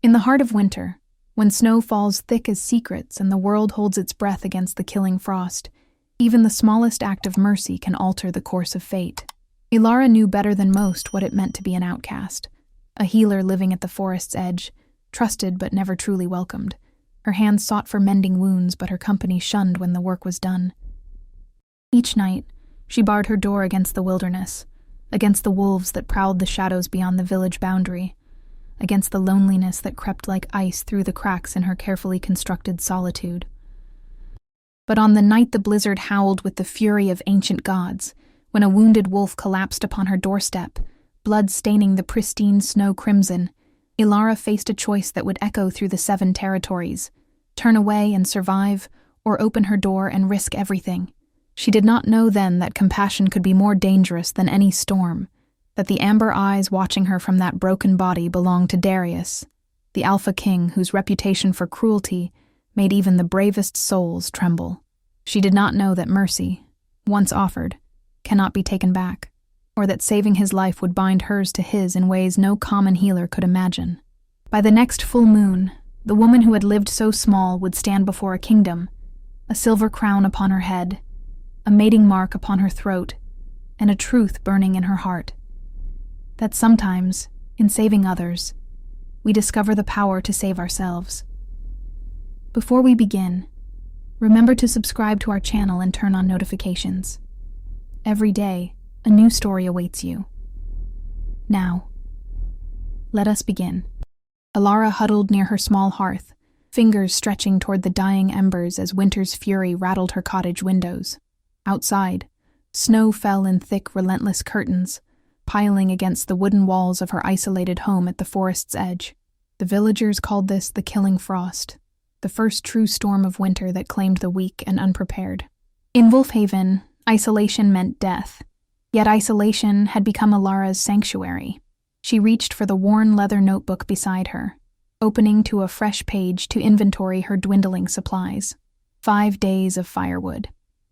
In the heart of winter, when snow falls thick as secrets and the world holds its breath against the killing frost, even the smallest act of mercy can alter the course of fate. Ilara knew better than most what it meant to be an outcast, a healer living at the forest's edge, trusted but never truly welcomed. Her hands sought for mending wounds, but her company shunned when the work was done. Each night, she barred her door against the wilderness, against the wolves that prowled the shadows beyond the village boundary, against the loneliness that crept like ice through the cracks in her carefully constructed solitude. But on the night the blizzard howled with the fury of ancient gods, when a wounded wolf collapsed upon her doorstep, blood staining the pristine snow crimson, Ilara faced a choice that would echo through the 7 territories: turn away and survive, or open her door and risk everything. She did not know then that compassion could be more dangerous than any storm, that the amber eyes watching her from that broken body belonged to Darius, the Alpha King whose reputation for cruelty made even the bravest souls tremble. She did not know that mercy, once offered, cannot be taken back, or that saving his life would bind hers to his in ways no common healer could imagine. By the next full moon, the woman who had lived so small would stand before a kingdom, a silver crown upon her head, a mating mark upon her throat, and a truth burning in her heart: that sometimes, in saving others, we discover the power to save ourselves. Before we begin, remember to subscribe to our channel and turn on notifications. Every day, a new story awaits you. Now, let us begin. Ilara huddled near her small hearth, fingers stretching toward the dying embers as winter's fury rattled her cottage windows. Outside, snow fell in thick, relentless curtains, piling against the wooden walls of her isolated home at the forest's edge. The villagers called this the killing frost, the first true storm of winter that claimed the weak and unprepared. In Wolfhaven, isolation meant death, yet isolation had become Ilara's sanctuary. She reached for the worn leather notebook beside her, opening to a fresh page to inventory her dwindling supplies. 5 days of firewood,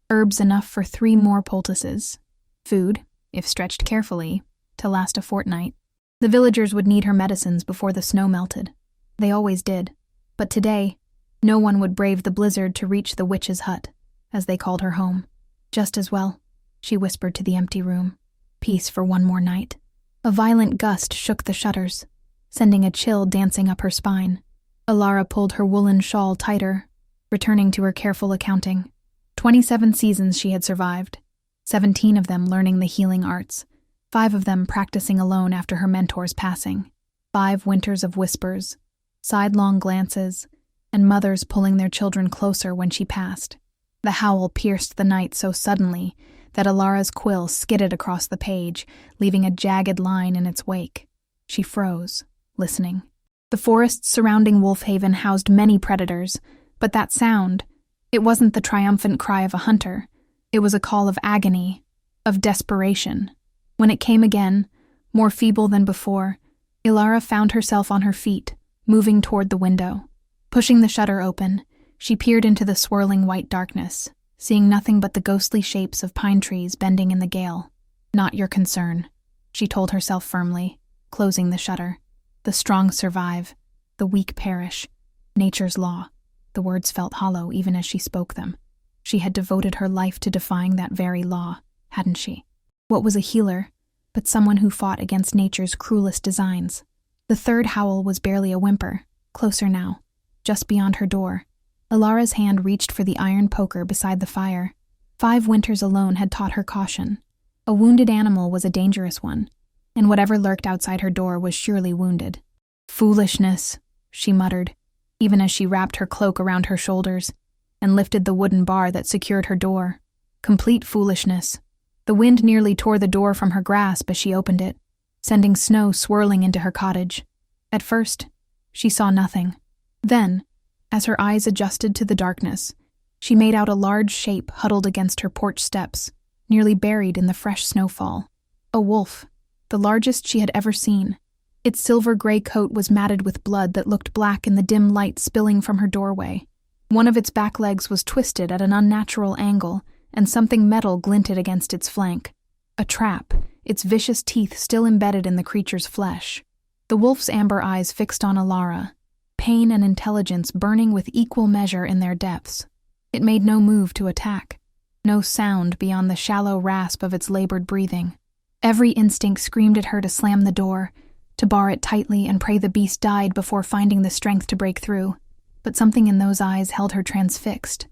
herbs enough for 3 more poultices, food, if stretched carefully, to last a fortnight. The villagers would need her medicines before the snow melted. They always did. But today, no one would brave the blizzard to reach the witch's hut, as they called her home. Just as well, she whispered to the empty room. Peace for one more night. A violent gust shook the shutters, sending a chill dancing up her spine. Ilara pulled her woolen shawl tighter, returning to her careful accounting. 27 seasons she had survived, 17 of them learning the healing arts, 5 of them practicing alone after her mentor's passing. 5 winters of whispers, sidelong glances, and mothers pulling their children closer when she passed. The howl pierced the night so suddenly that Ilara's quill skidded across the page, leaving a jagged line in its wake. She froze, listening. The forests surrounding Wolfhaven housed many predators, but that sound, it wasn't the triumphant cry of a hunter. It was a call of agony, of desperation. When it came again, more feeble than before, Ilara found herself on her feet, moving toward the window. Pushing the shutter open, she peered into the swirling white darkness, seeing nothing but the ghostly shapes of pine trees bending in the gale. Not your concern, she told herself firmly, closing the shutter. The strong survive, the weak perish. Nature's law. The words felt hollow even as she spoke them. She had devoted her life to defying that very law, hadn't she? What was a healer but someone who fought against nature's cruelest designs? The third howl was barely a whimper, closer now, just beyond her door. Ilara's hand reached for the iron poker beside the fire. 5 winters alone had taught her caution. A wounded animal was a dangerous one, and whatever lurked outside her door was surely wounded. Foolishness, she muttered, even as she wrapped her cloak around her shoulders and lifted the wooden bar that secured her door. Complete foolishness. The wind nearly tore the door from her grasp as she opened it, sending snow swirling into her cottage. At first, she saw nothing. Then, as her eyes adjusted to the darkness, she made out a large shape huddled against her porch steps, nearly buried in the fresh snowfall. A wolf, the largest she had ever seen. Its silver-gray coat was matted with blood that looked black in the dim light spilling from her doorway. One of its back legs was twisted at an unnatural angle, and something metal glinted against its flank. A trap, its vicious teeth still embedded in the creature's flesh. The wolf's amber eyes fixed on Ilara, pain and intelligence burning with equal measure in their depths. It made no move to attack, no sound beyond the shallow rasp of its labored breathing. Every instinct screamed at her to slam the door, to bar it tightly and pray the beast died before finding the strength to break through. But something in those eyes held her transfixed.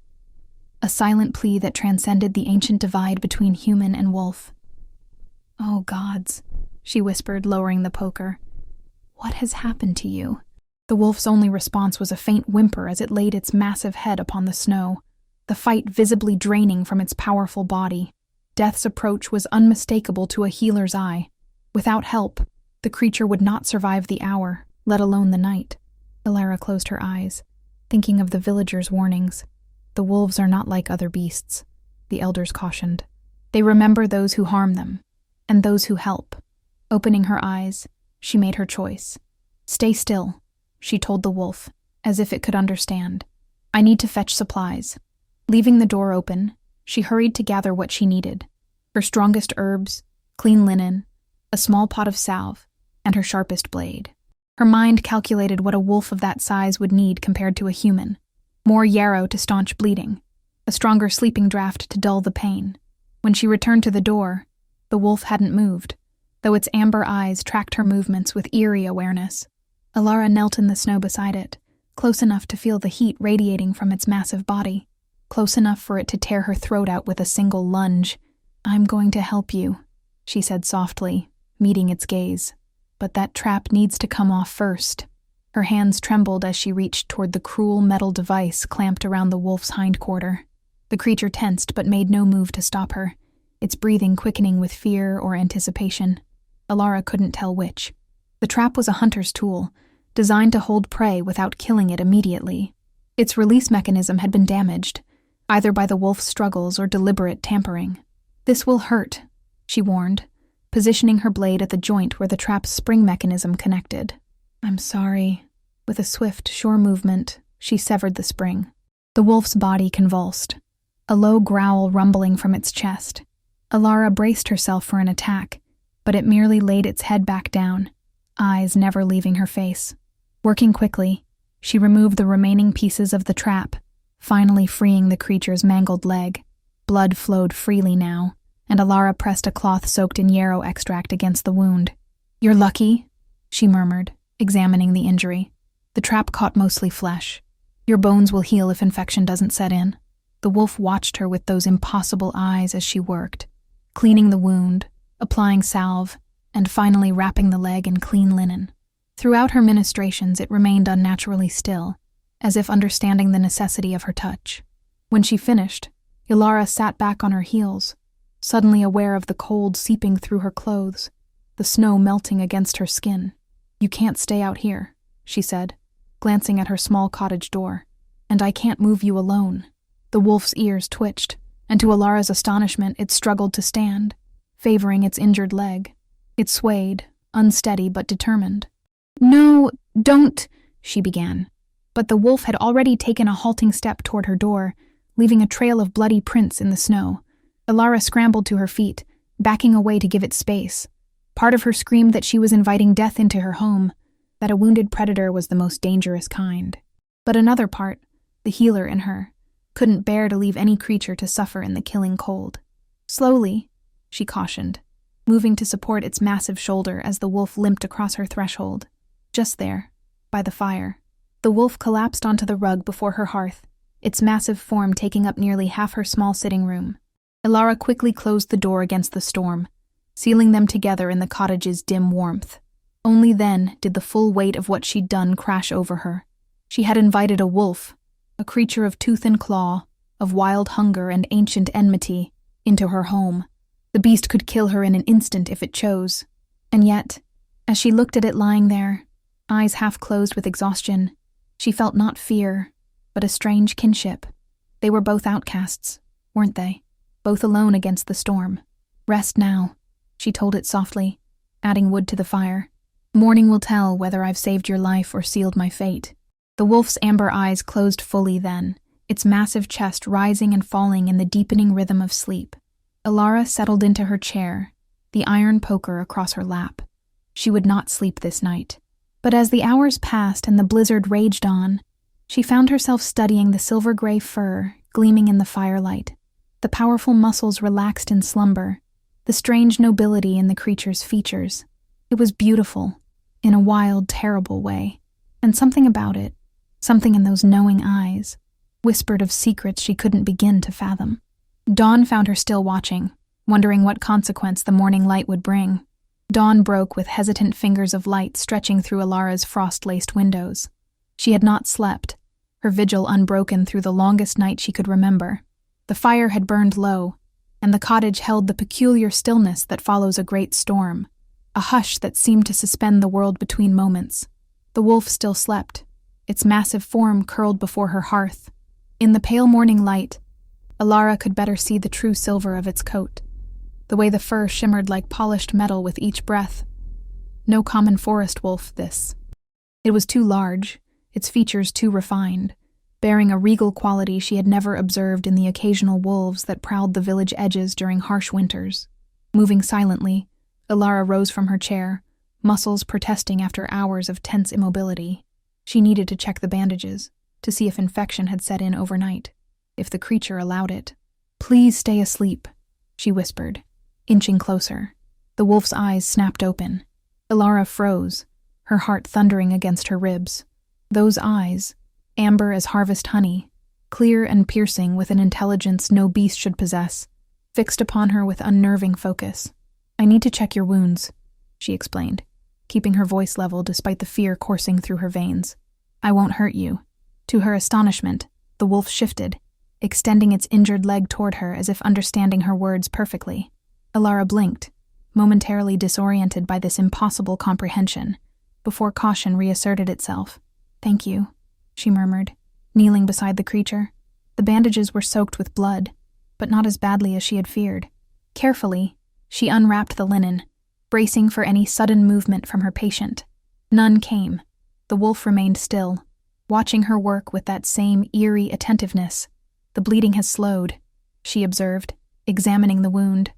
A silent plea that transcended the ancient divide between human and wolf. "Oh, gods," she whispered, lowering the poker. "What has happened to you?" The wolf's only response was a faint whimper as it laid its massive head upon the snow, the fight visibly draining from its powerful body. Death's approach was unmistakable to a healer's eye. Without help, the creature would not survive the hour, let alone the night. Ilara closed her eyes, thinking of the villagers' warnings. The wolves are not like other beasts, the elders cautioned. They remember those who harm them, and those who help. Opening her eyes, she made her choice. "Stay still," she told the wolf, as if it could understand. "I need to fetch supplies." Leaving the door open, she hurried to gather what she needed. Her strongest herbs, clean linen, a small pot of salve, and her sharpest blade. Her mind calculated what a wolf of that size would need compared to a human. More yarrow to staunch bleeding, a stronger sleeping draught to dull the pain. When she returned to the door, the wolf hadn't moved, though its amber eyes tracked her movements with eerie awareness. Ilara knelt in the snow beside it, close enough to feel the heat radiating from its massive body, close enough for it to tear her throat out with a single lunge. "I'm going to help you," she said softly, meeting its gaze. "But that trap needs to come off first." Her hands trembled as she reached toward the cruel metal device clamped around the wolf's hindquarter. The creature tensed but made no move to stop her, its breathing quickening with fear or anticipation. Ilara couldn't tell which. The trap was a hunter's tool, designed to hold prey without killing it immediately. Its release mechanism had been damaged, either by the wolf's struggles or deliberate tampering. "This will hurt," she warned, positioning her blade at the joint where the trap's spring mechanism connected. "I'm sorry." With a swift, sure movement, she severed the spring. The wolf's body convulsed, a low growl rumbling from its chest. Ilara braced herself for an attack, but it merely laid its head back down, eyes never leaving her face. Working quickly, she removed the remaining pieces of the trap, finally freeing the creature's mangled leg. Blood flowed freely now, and Ilara pressed a cloth soaked in yarrow extract against the wound. "You're lucky," she murmured, examining the injury. "The trap caught mostly flesh. Your bones will heal if infection doesn't set in." The wolf watched her with those impossible eyes as she worked, cleaning the wound, applying salve, and finally wrapping the leg in clean linen. Throughout her ministrations, it remained unnaturally still, as if understanding the necessity of her touch. When she finished, Ilara sat back on her heels, suddenly aware of the cold seeping through her clothes, the snow melting against her skin. "You can't stay out here," she said, glancing at her small cottage door. "And I can't move you alone." The wolf's ears twitched, and to Ilara's astonishment it struggled to stand, favoring its injured leg. It swayed, unsteady but determined. "No, don't," she began. But the wolf had already taken a halting step toward her door, leaving a trail of bloody prints in the snow. Ilara scrambled to her feet, backing away to give it space. Part of her screamed that she was inviting death into her home, that a wounded predator was the most dangerous kind. But another part, the healer in her, couldn't bear to leave any creature to suffer in the killing cold. "Slowly," she cautioned, moving to support its massive shoulder as the wolf limped across her threshold. Just there, by the fire. The wolf collapsed onto the rug before her hearth, its massive form taking up nearly half her small sitting room. Ilara quickly closed the door against the storm, sealing them together in the cottage's dim warmth. Only then did the full weight of what she'd done crash over her. She had invited a wolf, a creature of tooth and claw, of wild hunger and ancient enmity, into her home. The beast could kill her in an instant if it chose. And yet, as she looked at it lying there, eyes half closed with exhaustion, she felt not fear, but a strange kinship. They were both outcasts, weren't they? Both alone against the storm. "Rest now," she told it softly, adding wood to the fire. "Morning will tell whether I've saved your life or sealed my fate." The wolf's amber eyes closed fully then, its massive chest rising and falling in the deepening rhythm of sleep. Ilara settled into her chair, the iron poker across her lap. She would not sleep this night. But as the hours passed and the blizzard raged on, she found herself studying the silver-gray fur gleaming in the firelight, the powerful muscles relaxed in slumber, the strange nobility in the creature's features. It was beautiful, in a wild, terrible way, and something about it, something in those knowing eyes, whispered of secrets she couldn't begin to fathom. Dawn found her still watching, wondering what consequence the morning light would bring. Dawn broke with hesitant fingers of light stretching through Alara's frost-laced windows. She had not slept, her vigil unbroken through the longest night she could remember. The fire had burned low, and the cottage held the peculiar stillness that follows a great storm, a hush that seemed to suspend the world between moments. The wolf still slept, its massive form curled before her hearth. In the pale morning light, Alara could better see the true silver of its coat, the way the fur shimmered like polished metal with each breath. No common forest wolf, this. It was too large, its features too refined, bearing a regal quality she had never observed in the occasional wolves that prowled the village edges during harsh winters. Moving silently, Alara rose from her chair, muscles protesting after hours of tense immobility. She needed to check the bandages, to see if infection had set in overnight, if the creature allowed it. "Please stay asleep," she whispered, inching closer. The wolf's eyes snapped open. Alara froze, her heart thundering against her ribs. Those eyes, amber as harvest honey, clear and piercing with an intelligence no beast should possess, fixed upon her with unnerving focus. "I need to check your wounds," she explained, keeping her voice level despite the fear coursing through her veins. "I won't hurt you." To her astonishment, the wolf shifted, extending its injured leg toward her as if understanding her words perfectly. Alara blinked, momentarily disoriented by this impossible comprehension, before caution reasserted itself. "Thank you," she murmured, kneeling beside the creature. The bandages were soaked with blood, but not as badly as she had feared. Carefully, she unwrapped the linen, bracing for any sudden movement from her patient. None came. The wolf remained still, watching her work with that same eerie attentiveness. "The bleeding has slowed," she observed, examining the wound.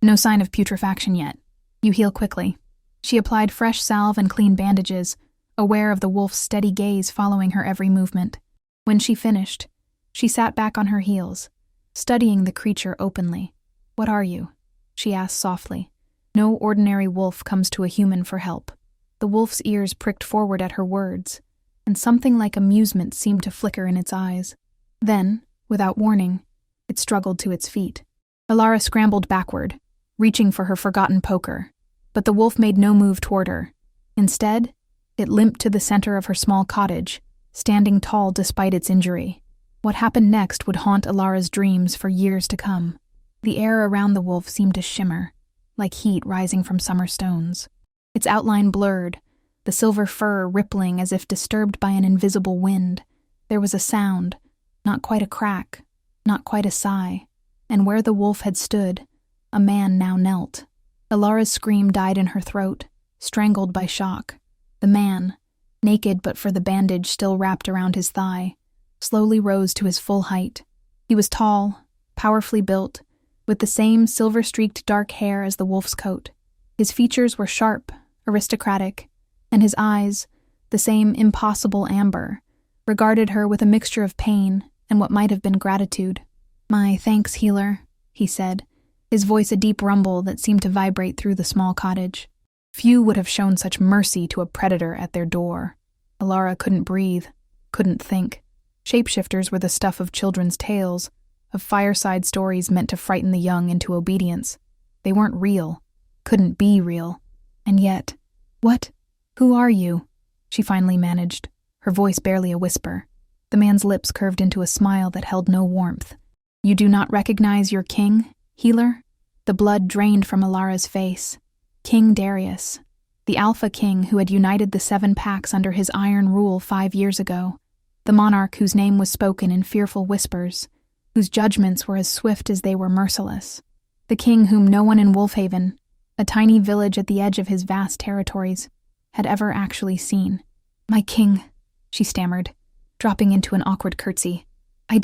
"No sign of putrefaction yet. You heal quickly." She applied fresh salve and clean bandages, aware of the wolf's steady gaze following her every movement. When she finished, she sat back on her heels, studying the creature openly. "What are you?" she asked softly. No ordinary wolf comes to a human for help. The wolf's ears pricked forward at her words, and something like amusement seemed to flicker in its eyes. Then, without warning, it struggled to its feet. Alara scrambled backward, reaching for her forgotten poker, but the wolf made no move toward her. Instead, it limped to the center of her small cottage, standing tall despite its injury. What happened next would haunt Alara's dreams for years to come. The air around the wolf seemed to shimmer, like heat rising from summer stones. Its outline blurred, the silver fur rippling as if disturbed by an invisible wind. There was a sound, not quite a crack, not quite a sigh, and where the wolf had stood, a man now knelt. Alara's scream died in her throat, strangled by shock. The man, naked but for the bandage still wrapped around his thigh, slowly rose to his full height. He was tall, powerfully built, with the same silver-streaked dark hair as the wolf's coat. His features were sharp, aristocratic, and his eyes, the same impossible amber, regarded her with a mixture of pain and what might have been gratitude. "My thanks, healer," he said, his voice a deep rumble that seemed to vibrate through the small cottage. Few would have shown such mercy to a predator at their door. Alara couldn't breathe, couldn't think. Shapeshifters were the stuff of children's tales, of fireside stories meant to frighten the young into obedience. They weren't real, couldn't be real. And yet, "What? Who are you?" she finally managed, her voice barely a whisper. The man's lips curved into a smile that held no warmth. "You do not recognize your king, healer?" The blood drained from Alara's face. King Darius, the Alpha King who had united the 7 packs under his iron rule 5 years ago, the monarch whose name was spoken in fearful whispers, whose judgments were as swift as they were merciless, the king whom no one in Wolfhaven, a tiny village at the edge of his vast territories, had ever actually seen. "My king," she stammered, dropping into an awkward curtsy. I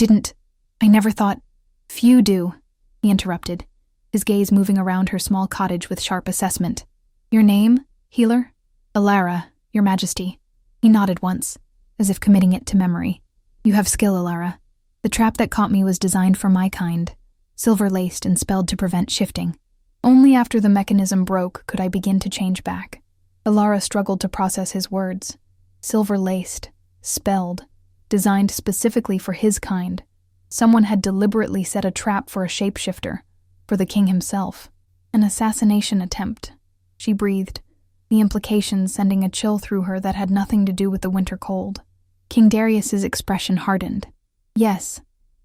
never thought." "Few do," he interrupted, his gaze moving around her small cottage with sharp assessment. "Your name, healer?" "Alara, Your Majesty." He nodded once, as if committing it to memory. "You have skill, Alara. The trap that caught me was designed for my kind, silver-laced and spelled to prevent shifting. Only after the mechanism broke could I begin to change back." Alara struggled to process his words. Silver-laced, spelled, designed specifically for his kind. Someone had deliberately set a trap for a shapeshifter, for the king himself. An assassination attempt. She breathed, the implications sending a chill through her that had nothing to do with the winter cold. King Darius's expression hardened. "Yes,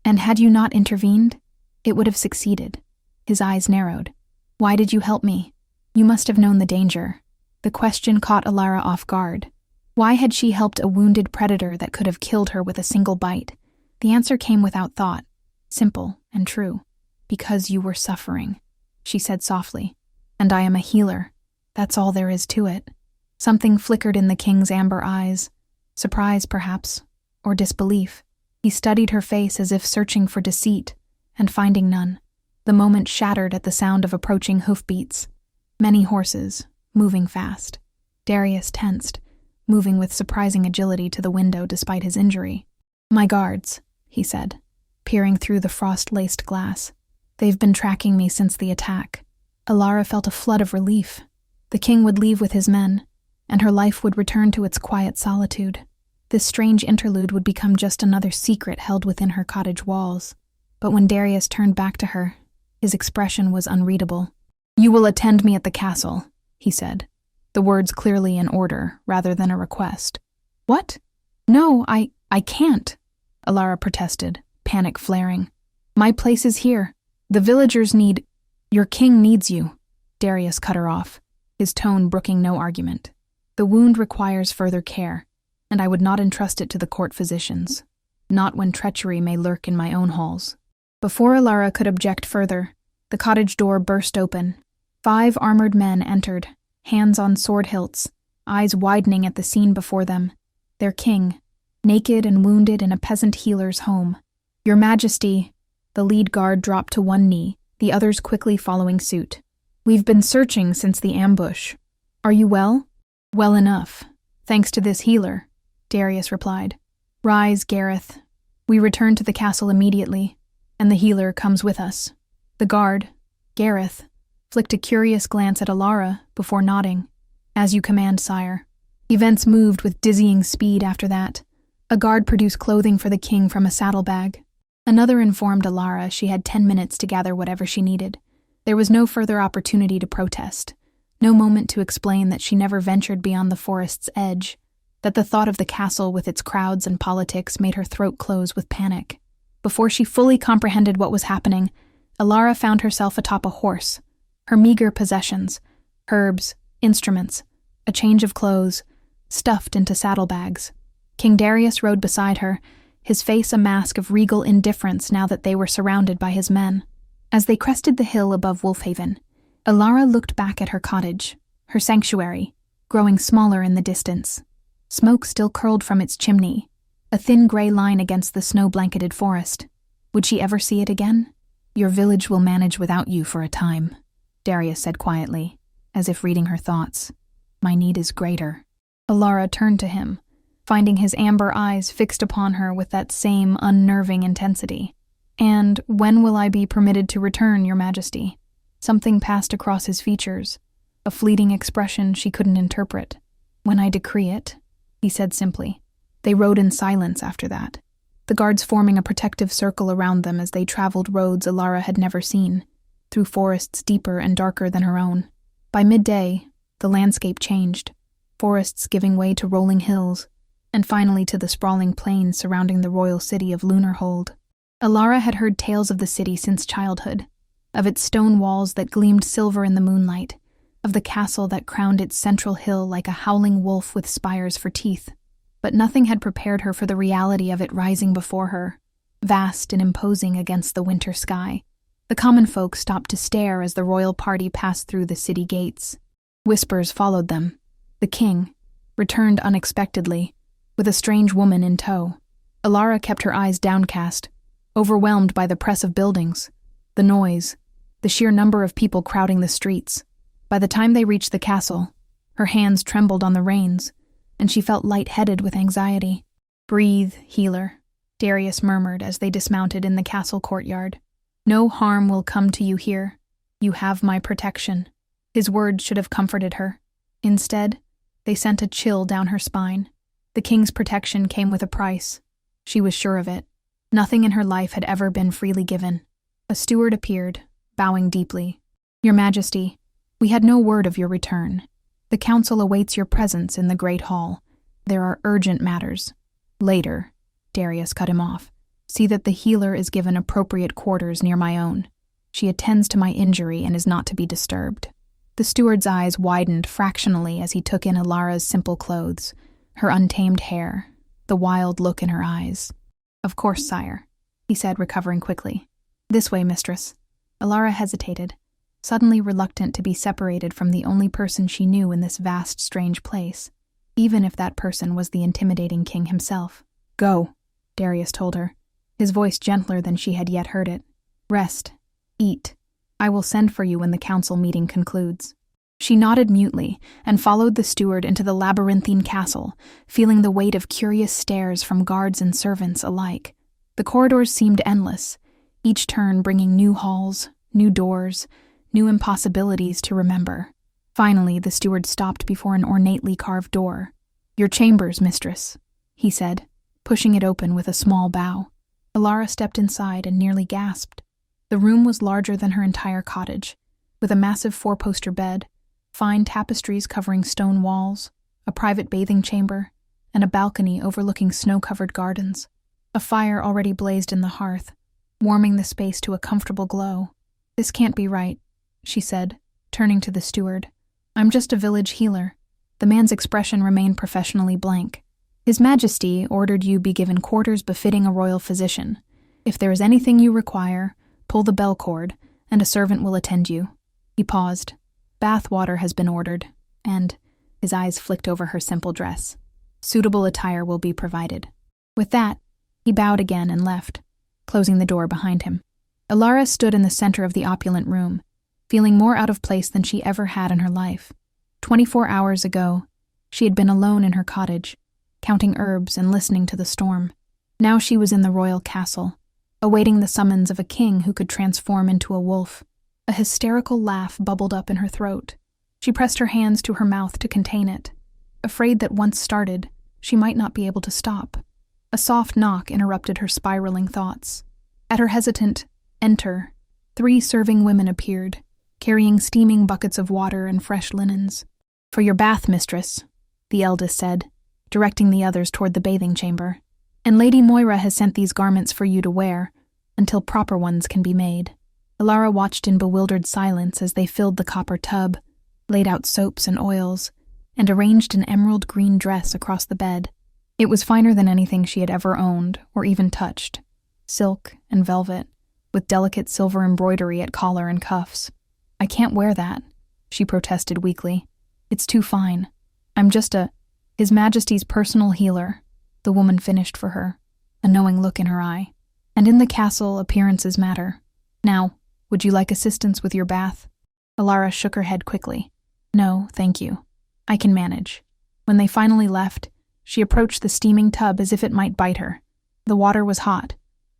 and had you not intervened, it would have succeeded." His eyes narrowed. "Why did you help me? You must have known the danger." The question caught Alara off guard. Why had she helped a wounded predator that could have killed her with a single bite? The answer came without thought, simple and true. "Because you were suffering," she said softly. "And I am a healer. That's all there is to it." Something flickered in the king's amber eyes. Surprise, perhaps, or disbelief. He studied her face as if searching for deceit, and finding none. The moment shattered at the sound of approaching hoofbeats. Many horses, moving fast. Darius tensed, moving with surprising agility to the window despite his injury. "My guards," he said, peering through the frost-laced glass. "They've been tracking me since the attack." Alara felt a flood of relief. The king would leave with his men, and her life would return to its quiet solitude. This strange interlude would become just another secret held within her cottage walls. But when Darius turned back to her, his expression was unreadable. "You will attend me at the castle," he said, the words clearly an order rather than a request. "What? No, I can't," Alara protested, panic flaring. "My place is here. The villagers need— Your king needs you." Darius cut her off, his tone brooking no argument. "The wound requires further care, and I would not entrust it to the court physicians. Not when treachery may lurk in my own halls." Before Alara could object further, the cottage door burst open. 5 armored men entered, hands on sword hilts, eyes widening at the scene before them. Their king, naked and wounded in a peasant healer's home. "Your Majesty," the lead guard dropped to one knee, the others quickly following suit. "We've been searching since the ambush. Are you well?" "Well enough, thanks to this healer," Darius replied. "Rise, Gareth. We return to the castle immediately, and the healer comes with us." The guard, Gareth, flicked a curious glance at Alara before nodding. "As you command, sire." Events moved with dizzying speed after that. A guard produced clothing for the king from a saddlebag. Another informed Alara she had 10 minutes to gather whatever she needed. There was no further opportunity to protest, no moment to explain that she never ventured beyond the forest's edge, that the thought of the castle with its crowds and politics made her throat close with panic. Before she fully comprehended what was happening, Alara found herself atop a horse, her meager possessions, herbs, instruments, a change of clothes, stuffed into saddlebags. King Darius rode beside her, his face a mask of regal indifference now that they were surrounded by his men. As they crested the hill above Wolfhaven, Alara looked back at her cottage, her sanctuary, growing smaller in the distance. Smoke still curled from its chimney, a thin gray line against the snow-blanketed forest. Would she ever see it again? "Your village will manage without you for a time," Darius said quietly, as if reading her thoughts. "My need is greater." Alara turned to him, finding his amber eyes fixed upon her with that same unnerving intensity. "And when will I be permitted to return, Your Majesty?" Something passed across his features, a fleeting expression she couldn't interpret. "When I decree it," he said simply. They rode in silence after that, the guards forming a protective circle around them as they traveled roads Alara had never seen, through forests deeper and darker than her own. By midday, the landscape changed, forests giving way to rolling hills, and finally to the sprawling plains surrounding the royal city of Lunar. Alara had heard tales of the city since childhood, of its stone walls that gleamed silver in the moonlight, of the castle that crowned its central hill like a howling wolf with spires for teeth. But nothing had prepared her for the reality of it rising before her, vast and imposing against the winter sky. The common folk stopped to stare as the royal party passed through the city gates. Whispers followed them. The king returned unexpectedly, with a strange woman in tow. Alara kept her eyes downcast, overwhelmed by the press of buildings, the noise, the sheer number of people crowding the streets. By the time they reached the castle, her hands trembled on the reins, and she felt lightheaded with anxiety. "Breathe, healer," Darius murmured as they dismounted in the castle courtyard. "No harm will come to you here. You have my protection." His words should have comforted her. Instead, they sent a chill down her spine. The king's protection came with a price. She was sure of it. Nothing in her life had ever been freely given. A steward appeared, bowing deeply. "Your Majesty, we had no word of your return. The council awaits your presence in the Great Hall. There are urgent matters." "Later," Darius cut him off. "See that the healer is given appropriate quarters near my own. She attends to my injury and is not to be disturbed." The steward's eyes widened fractionally as he took in Ilara's simple clothes, her untamed hair, the wild look in her eyes. "Of course, sire," he said, recovering quickly. "This way, mistress." Ilara hesitated, suddenly reluctant to be separated from the only person she knew in this vast, strange place, even if that person was the intimidating king himself. "Go," Darius told her, his voice gentler than she had yet heard it. "Rest. Eat. I will send for you when the council meeting concludes." She nodded mutely and followed the steward into the labyrinthine castle, feeling the weight of curious stares from guards and servants alike. The corridors seemed endless, each turn bringing new halls, new doors, new impossibilities to remember. Finally, the steward stopped before an ornately carved door. "Your chambers, mistress," he said, pushing it open with a small bow. Ilara stepped inside and nearly gasped. The room was larger than her entire cottage, with a massive four-poster bed, fine tapestries covering stone walls, a private bathing chamber, and a balcony overlooking snow-covered gardens. A fire already blazed in the hearth, warming the space to a comfortable glow. "This can't be right," she said, turning to the steward. "I'm just a village healer." The man's expression remained professionally blank. "His Majesty ordered you be given quarters befitting a royal physician. If there is anything you require, pull the bell cord, and a servant will attend you." He paused. "Bath water has been ordered, and," his eyes flicked over her simple dress, "suitable attire will be provided." With that, he bowed again and left, closing the door behind him. Ilara stood in the center of the opulent room, feeling more out of place than she ever had in her life. 24 hours ago, she had been alone in her cottage, counting herbs and listening to the storm. Now she was in the royal castle, awaiting the summons of a king who could transform into a wolf. A hysterical laugh bubbled up in her throat. She pressed her hands to her mouth to contain it, afraid that once started, she might not be able to stop. A soft knock interrupted her spiraling thoughts. At her hesitant "enter," 3 serving women appeared, carrying steaming buckets of water and fresh linens. "For your bath, mistress," the eldest said, directing the others toward the bathing chamber. "And Lady Moira has sent these garments for you to wear, until proper ones can be made." Ilara watched in bewildered silence as they filled the copper tub, laid out soaps and oils, and arranged an emerald green dress across the bed. It was finer than anything she had ever owned or even touched. Silk and velvet, with delicate silver embroidery at collar and cuffs. "I can't wear that," she protested weakly. "It's too fine. I'm just His Majesty's personal healer," the woman finished for her, a knowing look in her eye. "And in the castle, appearances matter. Now, would you like assistance with your bath?" Ilara shook her head quickly. "No, thank you. I can manage." When they finally left, she approached the steaming tub as if it might bite her. The water was hot,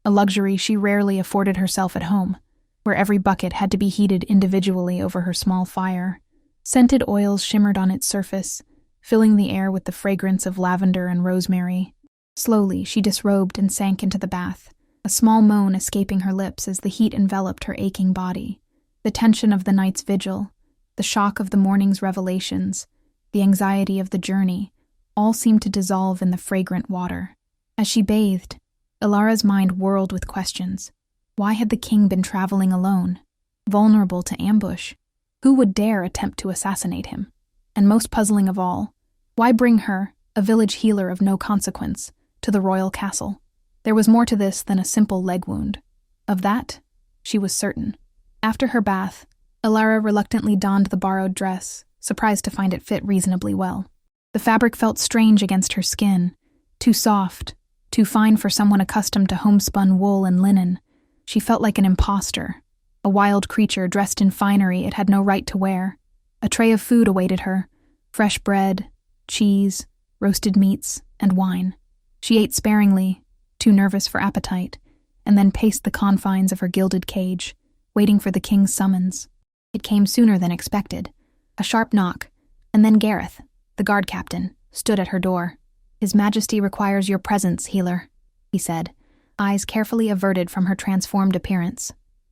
a luxury she rarely afforded herself at home, where every bucket had to be heated individually over her small fire. Scented oils shimmered on its surface, filling the air with the fragrance of lavender and rosemary. Slowly, she disrobed and sank into the bath, a small moan escaping her lips as the heat enveloped her aching body. The tension of the night's vigil, the shock of the morning's revelations, the anxiety of the journey, all seemed to dissolve in the fragrant water. As she bathed, Ilara's mind whirled with questions. Why had the king been traveling alone, vulnerable to ambush? Who would dare attempt to assassinate him? And most puzzling of all, why bring her, a village healer of no consequence, to the royal castle? There was more to this than a simple leg wound. Of that, she was certain. After her bath, Ilara reluctantly donned the borrowed dress, surprised to find it fit reasonably well. The fabric felt strange against her skin, too soft, too fine for someone accustomed to homespun wool and linen. She felt like an imposter, a wild creature dressed in finery it had no right to wear. A tray of food awaited her, fresh bread, cheese, roasted meats, and wine. She ate sparingly, too nervous for appetite, and then paced the confines of her gilded cage, waiting for the king's summons. It came sooner than expected. A sharp knock, and then Gareth, the guard captain, stood at her door. "His Majesty requires your presence, healer," he said, eyes carefully averted from her transformed appearance.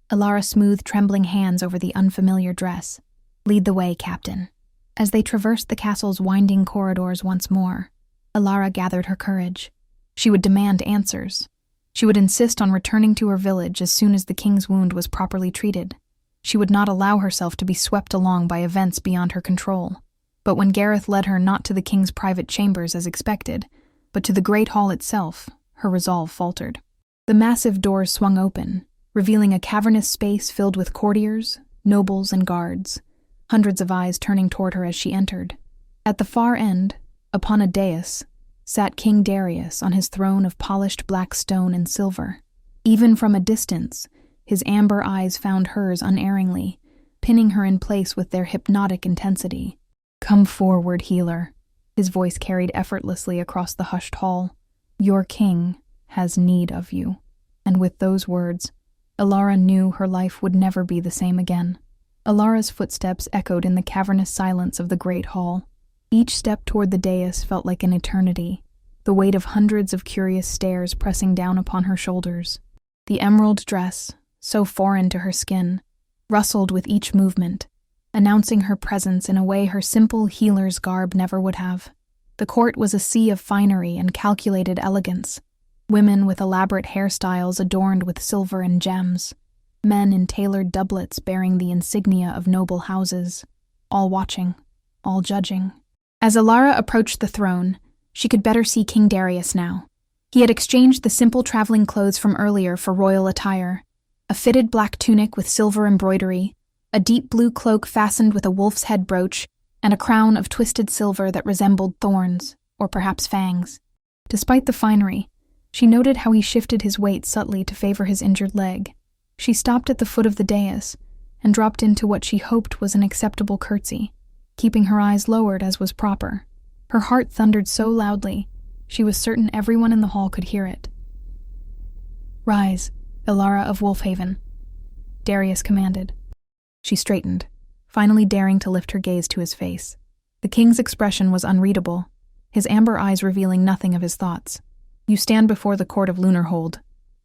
Alara smoothed trembling hands over the unfamiliar dress. "Lead the way, Captain." As they traversed the castle's winding corridors once more, Alara gathered her courage. She would demand answers. She would insist on returning to her village as soon as the king's wound was properly treated. She would not allow herself to be swept along by events beyond her control. But when Gareth led her not to the king's private chambers as expected, but to the great hall itself, her resolve faltered. The massive doors swung open, revealing a cavernous space filled with courtiers, nobles, and guards, hundreds of eyes turning toward her as she entered. At the far end, upon a dais, sat King Darius on his throne of polished black stone and silver. Even from a distance, his amber eyes found hers unerringly, pinning her in place with their hypnotic intensity. "Come forward, healer," his voice carried effortlessly across the hushed hall. "Your king has need of you." And with those words, Alara knew her life would never be the same again. Alara's footsteps echoed in the cavernous silence of the great hall. Each step toward the dais felt like an eternity, the weight of hundreds of curious stares pressing down upon her shoulders. The emerald dress, so foreign to her skin, rustled with each movement, announcing her presence in a way her simple healer's garb never would have. The court was a sea of finery and calculated elegance. Women with elaborate hairstyles adorned with silver and gems, men in tailored doublets bearing the insignia of noble houses, all watching, all judging. As Alara approached the throne, she could better see King Darius now. He had exchanged the simple traveling clothes from earlier for royal attire, a fitted black tunic with silver embroidery, a deep blue cloak fastened with a wolf's head brooch, and a crown of twisted silver that resembled thorns, or perhaps fangs. Despite the finery, she noted how he shifted his weight subtly to favor his injured leg. She stopped at the foot of the dais and dropped into what she hoped was an acceptable curtsy, keeping her eyes lowered as was proper. Her heart thundered so loudly, she was certain everyone in the hall could hear it. "Rise, Alara of Wolfhaven," Darius commanded. She straightened, finally daring to lift her gaze to his face. The king's expression was unreadable, his amber eyes revealing nothing of his thoughts. "You stand before the court of Lunar,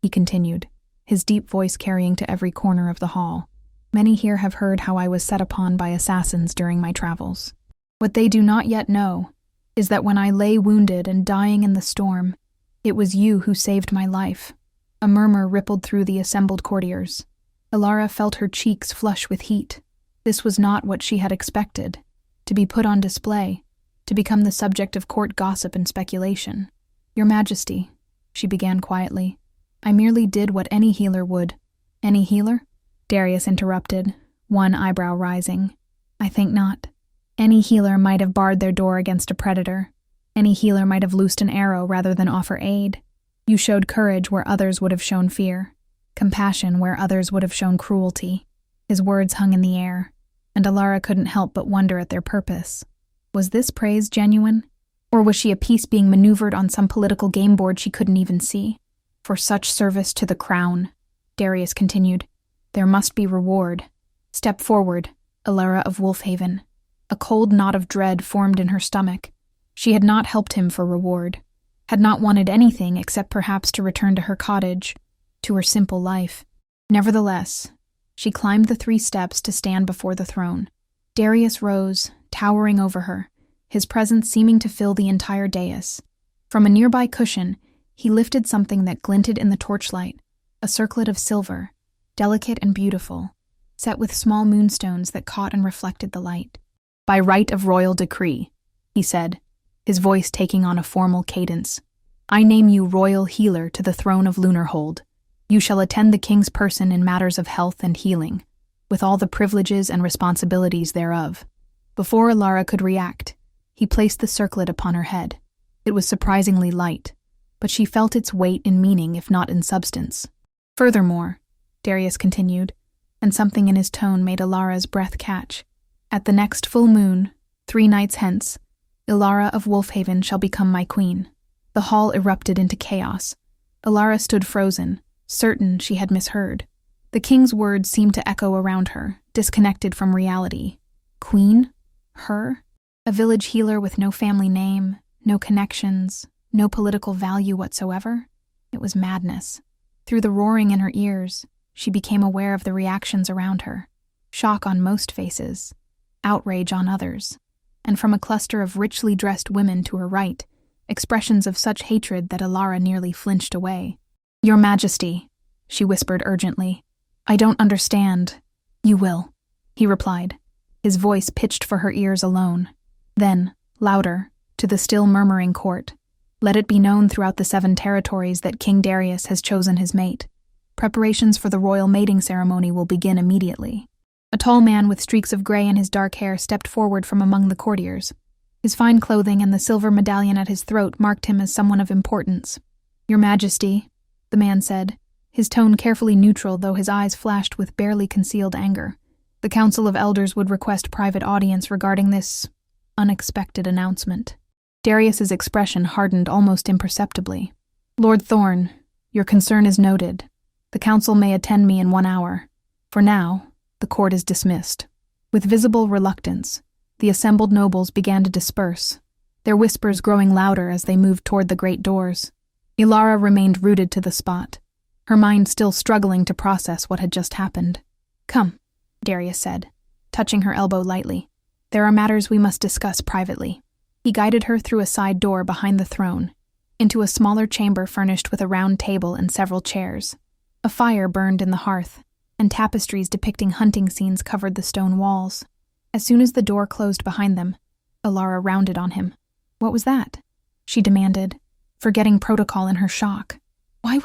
he continued, his deep voice carrying to every corner of the hall. "Many here have heard how I was set upon by assassins during my travels. What they do not yet know is that when I lay wounded and dying in the storm, it was you who saved my life." A murmur rippled through the assembled courtiers. Alara felt her cheeks flush with heat. This was not what she had expected, to be put on display, to become the subject of court gossip and speculation. "Your Majesty," she began quietly, "I merely did what any healer would." "Any healer?" Darius interrupted, one eyebrow rising. "I think not. Any healer might have barred their door against a predator. Any healer might have loosed an arrow rather than offer aid. You showed courage where others would have shown fear, compassion where others would have shown cruelty." His words hung in the air, and Alara couldn't help but wonder at their purpose. Was this praise genuine? Or was she a piece being maneuvered on some political game board she couldn't even see? "For such service to the crown," Darius continued, "there must be reward. Step forward, Alara of Wolfhaven." A cold knot of dread formed in her stomach. She had not helped him for reward, had not wanted anything except perhaps to return to her cottage, to her simple life. Nevertheless, she climbed the 3 steps to stand before the throne. Darius rose, towering over her, his presence seeming to fill the entire dais. From a nearby cushion, he lifted something that glinted in the torchlight, a circlet of silver, delicate and beautiful, set with small moonstones that caught and reflected the light. "By right of royal decree," he said, his voice taking on a formal cadence, "I name you royal healer to the throne of Lunarhold. You shall attend the king's person in matters of health and healing, with all the privileges and responsibilities thereof." Before Alara could react, he placed the circlet upon her head. It was surprisingly light, but she felt its weight in meaning if not in substance. "Furthermore," Darius continued, and something in his tone made Alara's breath catch, "at the next full moon, 3 nights hence, Ilara of Wolfhaven shall become my queen." The hall erupted into chaos. Ilara stood frozen, certain she had misheard. The king's words seemed to echo around her, disconnected from reality. Queen? Her? A village healer with no family name, no connections, no political value whatsoever? It was madness. Through the roaring in her ears, she became aware of the reactions around her. Shock on most faces, outrage on others, and from a cluster of richly dressed women to her right, expressions of such hatred that Ilara nearly flinched away. "Your Majesty," she whispered urgently, "I don't understand." "You will," he replied, his voice pitched for her ears alone. Then, louder, to the still murmuring court, "Let it be known throughout the 7 territories that King Darius has chosen his mate. Preparations for the royal mating ceremony will begin immediately." A tall man with streaks of gray in his dark hair stepped forward from among the courtiers. His fine clothing and the silver medallion at his throat marked him as someone of importance. "Your Majesty," the man said, his tone carefully neutral though his eyes flashed with barely concealed anger. "The Council of Elders would request private audience regarding this unexpected announcement." Darius's expression hardened almost imperceptibly. "Lord Thorne, your concern is noted. The council may attend me in 1 hour. For now, the court is dismissed." With visible reluctance, the assembled nobles began to disperse, their whispers growing louder as they moved toward the great doors. Ilara remained rooted to the spot, her mind still struggling to process what had just happened. "Come," Darius said, touching her elbow lightly. "There are matters we must discuss privately." He guided her through a side door behind the throne, into a smaller chamber furnished with a round table and several chairs. A fire burned in the hearth, and tapestries depicting hunting scenes covered the stone walls. As soon as the door closed behind them, Ilara rounded on him. "What was that?" she demanded, forgetting protocol in her shock. How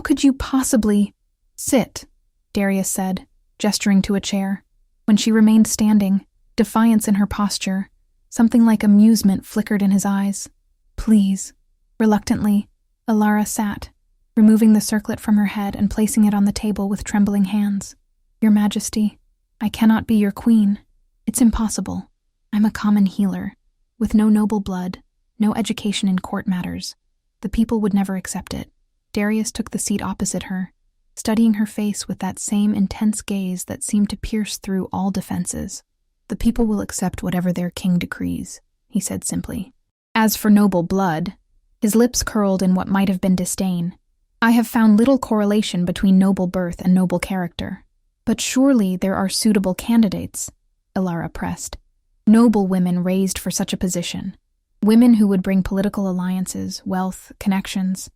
could you possibly—" "Sit," Darius said, gesturing to a chair. When she remained standing, defiance in her posture, something like amusement flickered in his eyes. "Please." Reluctantly, Ilara sat, removing the circlet from her head and placing it on the table with trembling hands. "Your Majesty, I cannot be your queen. It's impossible. I'm a common healer, with no noble blood, no education in court matters. The people would never accept it." Darius took the seat opposite her, studying her face with that same intense gaze that seemed to pierce through all defenses. "The people will accept whatever their king decrees," he said simply. "As for noble blood," his lips curled in what might have been disdain, "I have found little correlation between noble birth and noble character. But surely there are suitable candidates," Ilara pressed. "Noble women raised for such a position. Women who would bring political alliances, wealth, connections.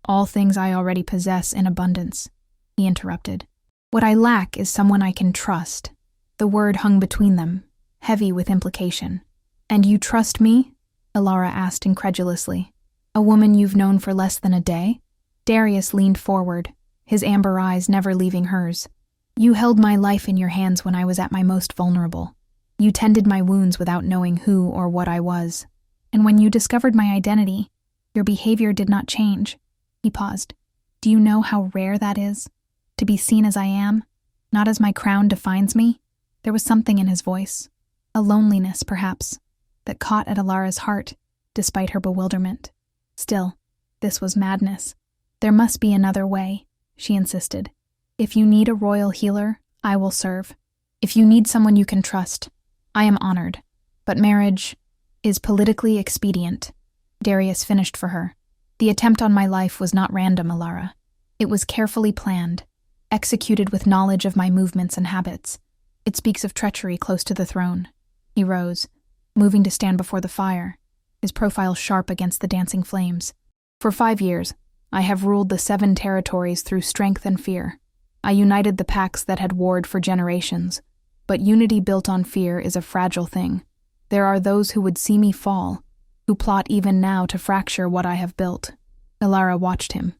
All things I already possess in abundance," he interrupted. "What I lack is someone I can trust." The word hung between them, heavy with implication. "And you trust me?" Ilara asked incredulously. "A woman you've known for less than a day?" Darius leaned forward, his amber eyes never leaving hers. "You held my life in your hands when I was at my most vulnerable. You tended my wounds without knowing who or what I was. And when you discovered my identity, your behavior did not change." He paused. "Do you know how rare that is? To be seen as I am, not as my crown defines me?" There was something in his voice, a loneliness perhaps, that caught at Ilara's heart, despite her bewilderment. Still, this was madness. "There must be another way," she insisted. "If you need a royal healer, I will serve. If you need someone you can trust, I am honored. But marriage is politically expedient." Darius finished for her. "The attempt on my life was not random, Ilara. It was carefully planned, executed with knowledge of my movements and habits. It speaks of treachery close to the throne." He rose, moving to stand before the fire, his profile sharp against the dancing flames. "For 5 years, I have ruled the 7 territories through strength and fear. I united the packs that had warred for generations. But unity built on fear is a fragile thing. There are those who would see me fall, who plot even now to fracture what I have built." Ilara watched him,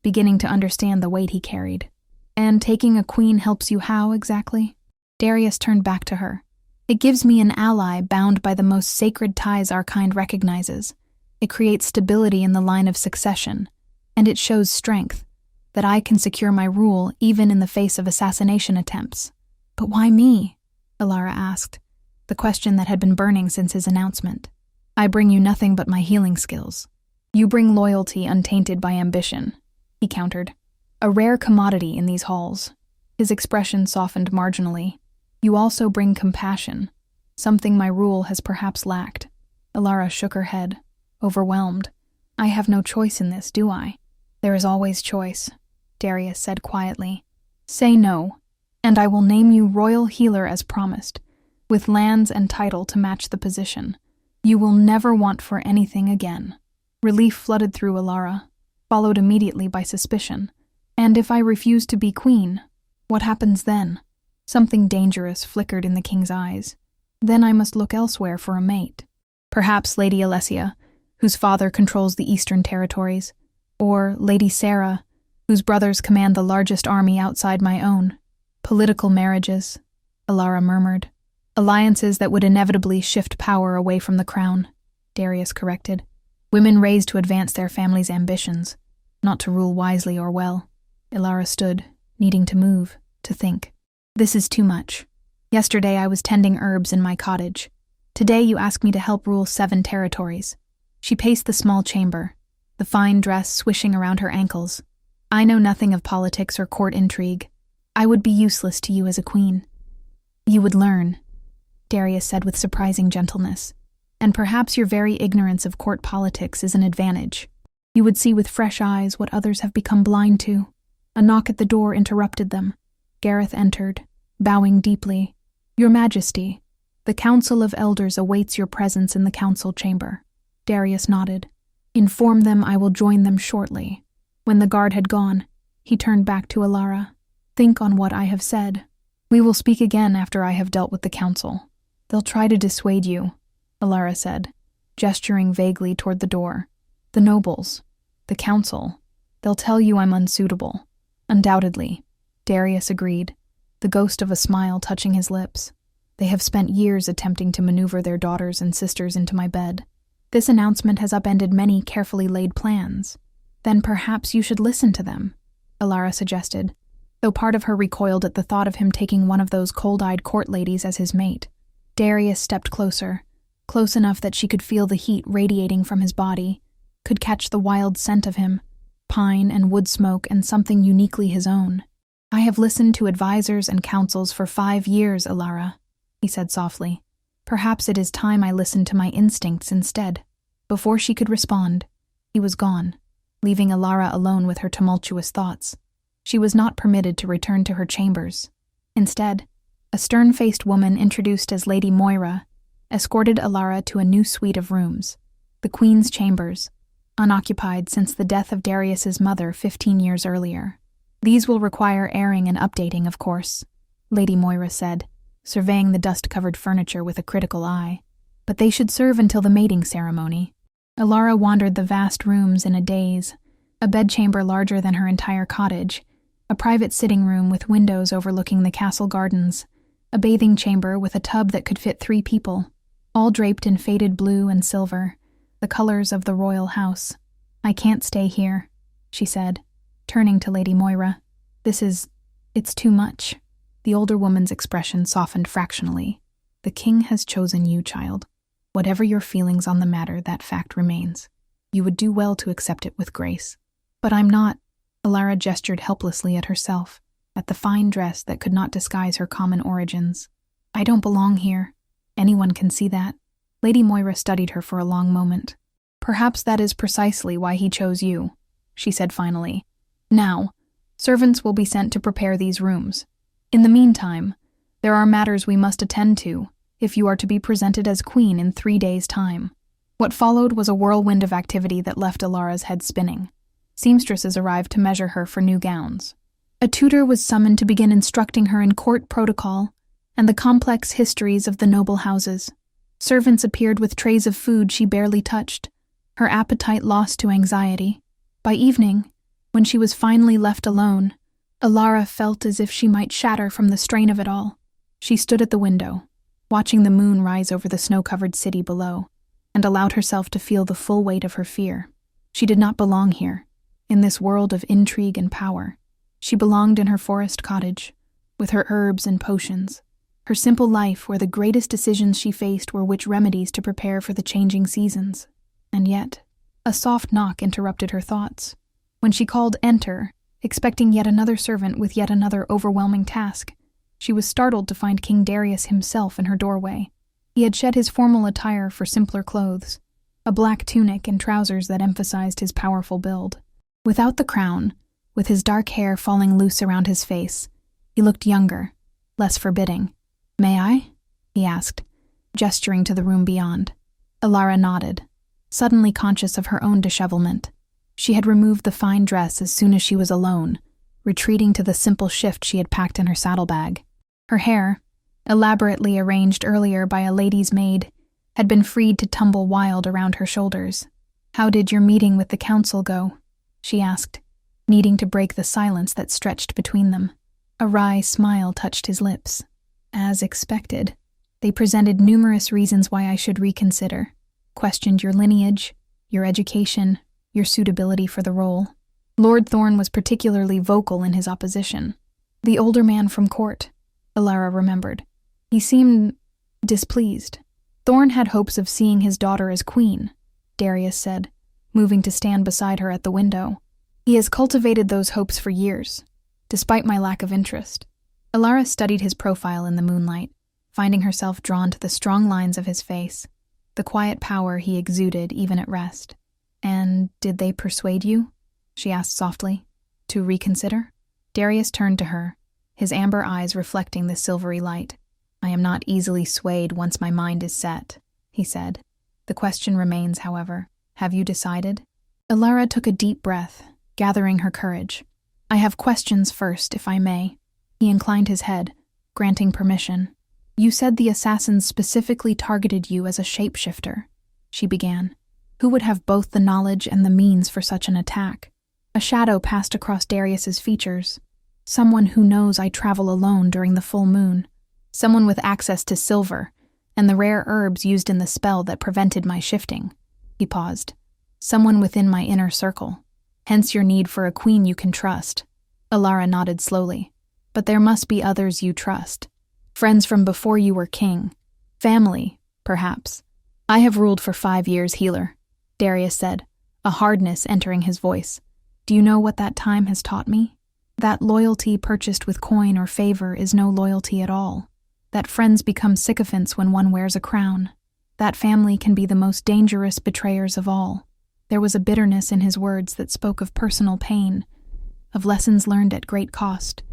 beginning to understand the weight he carried. "And taking a queen helps you how, exactly?" Darius turned back to her. "It gives me an ally bound by the most sacred ties our kind recognizes. It creates stability in the line of succession, and it shows strength, that I can secure my rule even in the face of assassination attempts." "But why me?" Ilara asked. the question that had been burning since his announcement. "I bring you nothing but my healing skills. You bring loyalty untainted by ambition," he countered. "A rare commodity in these halls." His expression softened marginally. "You also bring compassion, something my rule has perhaps lacked." Ilara shook her head, overwhelmed. "I have no choice in this, do I?" "There is always choice," Darius said quietly. "Say no, and I will name you royal healer as promised, with lands and title to match the position. You will never want for anything again." Relief flooded through Ilara, followed immediately by suspicion. "And if I refuse to be queen, what happens then?" Something dangerous flickered in the king's eyes. "Then I must look elsewhere for a mate. Perhaps Lady Alessia, whose father controls the eastern territories, or Lady Sarah, whose brothers command the largest army outside my own. Political marriages," Ilara murmured. "Alliances that would inevitably shift power away from the crown," Darius corrected. "Women raised to advance their family's ambitions, not to rule wisely or well." Ilara stood, needing to move, to think. "This is too much. Yesterday I was tending herbs in my cottage. Today you ask me to help rule 7 territories." She paced the small chamber, the fine dress swishing around her ankles. "I know nothing of politics or court intrigue. I would be useless to you as a queen." "You would learn," Darius said with surprising gentleness. "And perhaps your very ignorance of court politics is an advantage. You would see with fresh eyes what others have become blind to." A knock at the door interrupted them. Gareth entered, bowing deeply. "Your Majesty, the Council of Elders awaits your presence in the council chamber." Darius nodded. "Inform them I will join them shortly." When the guard had gone, he turned back to Ilara. "Think on what I have said. We will speak again after I have dealt with the council." "They'll try to dissuade you," Ilara said, gesturing vaguely toward the door. "The nobles, the council, they'll tell you I'm unsuitable." "Undoubtedly," Darius agreed, the ghost of a smile touching his lips. "They have spent years attempting to maneuver their daughters and sisters into my bed. This announcement has upended many carefully laid plans. Then perhaps you should listen to them," Ilara suggested, though part of her recoiled at the thought of him taking one of those cold-eyed court ladies as his mate. Darius stepped closer, close enough that she could feel the heat radiating from his body, could catch the wild scent of him, pine and wood smoke and something uniquely his own. "I have listened to advisors and counsels for 5 years, Ilara," he said softly. "Perhaps it is time I listened to my instincts instead." Before she could respond, he was gone, leaving Ilara alone with her tumultuous thoughts. She was not permitted to return to her chambers. Instead, a stern-faced woman introduced as Lady Moira escorted Ilara to a new suite of rooms, the Queen's chambers, unoccupied since the death of Darius's mother 15 years earlier. "These will require airing and updating, of course," Lady Moira said, surveying the dust-covered furniture with a critical eye. "But they should serve until the mating ceremony." Ilara wandered the vast rooms in a daze, a bedchamber larger than her entire cottage, a private sitting room with windows overlooking the castle gardens, a bathing chamber with a tub that could fit 3 people, all draped in faded blue and silver, the colors of the royal house. "I can't stay here," she said, turning to Lady Moira. It's too much." The older woman's expression softened fractionally. "The king has chosen you, child. Whatever your feelings on the matter, that fact remains. You would do well to accept it with grace." "But I'm not." Ilara gestured helplessly at herself, at the fine dress that could not disguise her common origins. "I don't belong here. Anyone can see that." Lady Moira studied her for a long moment. "Perhaps that is precisely why he chose you," she said finally. "Now, servants will be sent to prepare these rooms. In the meantime, there are matters we must attend to if you are to be presented as queen in 3 days' time." What followed was a whirlwind of activity that left Ilara's head spinning. Seamstresses arrived to measure her for new gowns. A tutor was summoned to begin instructing her in court protocol and the complex histories of the noble houses. Servants appeared with trays of food she barely touched, her appetite lost to anxiety. By evening, when she was finally left alone, Ilara felt as if she might shatter from the strain of it all. She stood at the window, watching the moon rise over the snow-covered city below, and allowed herself to feel the full weight of her fear. She did not belong here, in this world of intrigue and power. She belonged in her forest cottage, with her herbs and potions, Her simple life where the greatest decisions she faced were which remedies to prepare for the changing seasons. And yet, a soft knock interrupted her thoughts. When she called "Enter," expecting yet another servant with yet another overwhelming task, she was startled to find King Darius himself in her doorway. He had shed his formal attire for simpler clothes, a black tunic and trousers that emphasized his powerful build. Without the crown, with his dark hair falling loose around his face, he looked younger, less forbidding. "May I?" he asked, gesturing to the room beyond. Alara nodded, suddenly conscious of her own dishevelment. She had removed the fine dress as soon as she was alone, retreating to the simple shift she had packed in her saddlebag. Her hair, elaborately arranged earlier by a lady's maid, had been freed to tumble wild around her shoulders. "How did your meeting with the council go?" she asked, needing to break the silence that stretched between them. A wry smile touched his lips. "As expected. They presented numerous reasons why I should reconsider. Questioned your lineage, your education, your suitability for the role. Lord Thorn was particularly vocal in his opposition. The older man from court," Alara remembered. "He seemed displeased. Thorn had hopes of seeing his daughter as queen," Darius said, moving to stand beside her at the window. "He has cultivated those hopes for years, despite my lack of interest." Alara studied his profile in the moonlight, finding herself drawn to the strong lines of his face, the quiet power he exuded even at rest. "And did they persuade you?" she asked softly. "To reconsider?" Darius turned to her, his amber eyes reflecting the silvery light. "I am not easily swayed once my mind is set," he said. "The question remains, however. Have you decided?" Alara took a deep breath, gathering her courage. "I have questions first, if I may." He inclined his head, granting permission. "You said the assassins specifically targeted you as a shapeshifter," she began. "Who would have both the knowledge and the means for such an attack?" A shadow passed across Darius's features. "Someone who knows I travel alone during the full moon. Someone with access to silver and the rare herbs used in the spell that prevented my shifting." He paused. "Someone within my inner circle. Hence your need for a queen you can trust." Alara nodded slowly. "But there must be others you trust. Friends from before you were king. Family, perhaps." "I have ruled for 5 years, healer," Darius said, a hardness entering his voice. "Do you know what that time has taught me? That loyalty purchased with coin or favor is no loyalty at all. That friends become sycophants when one wears a crown. That family can be the most dangerous betrayers of all." There was a bitterness in his words that spoke of personal pain, of lessons learned at great cost.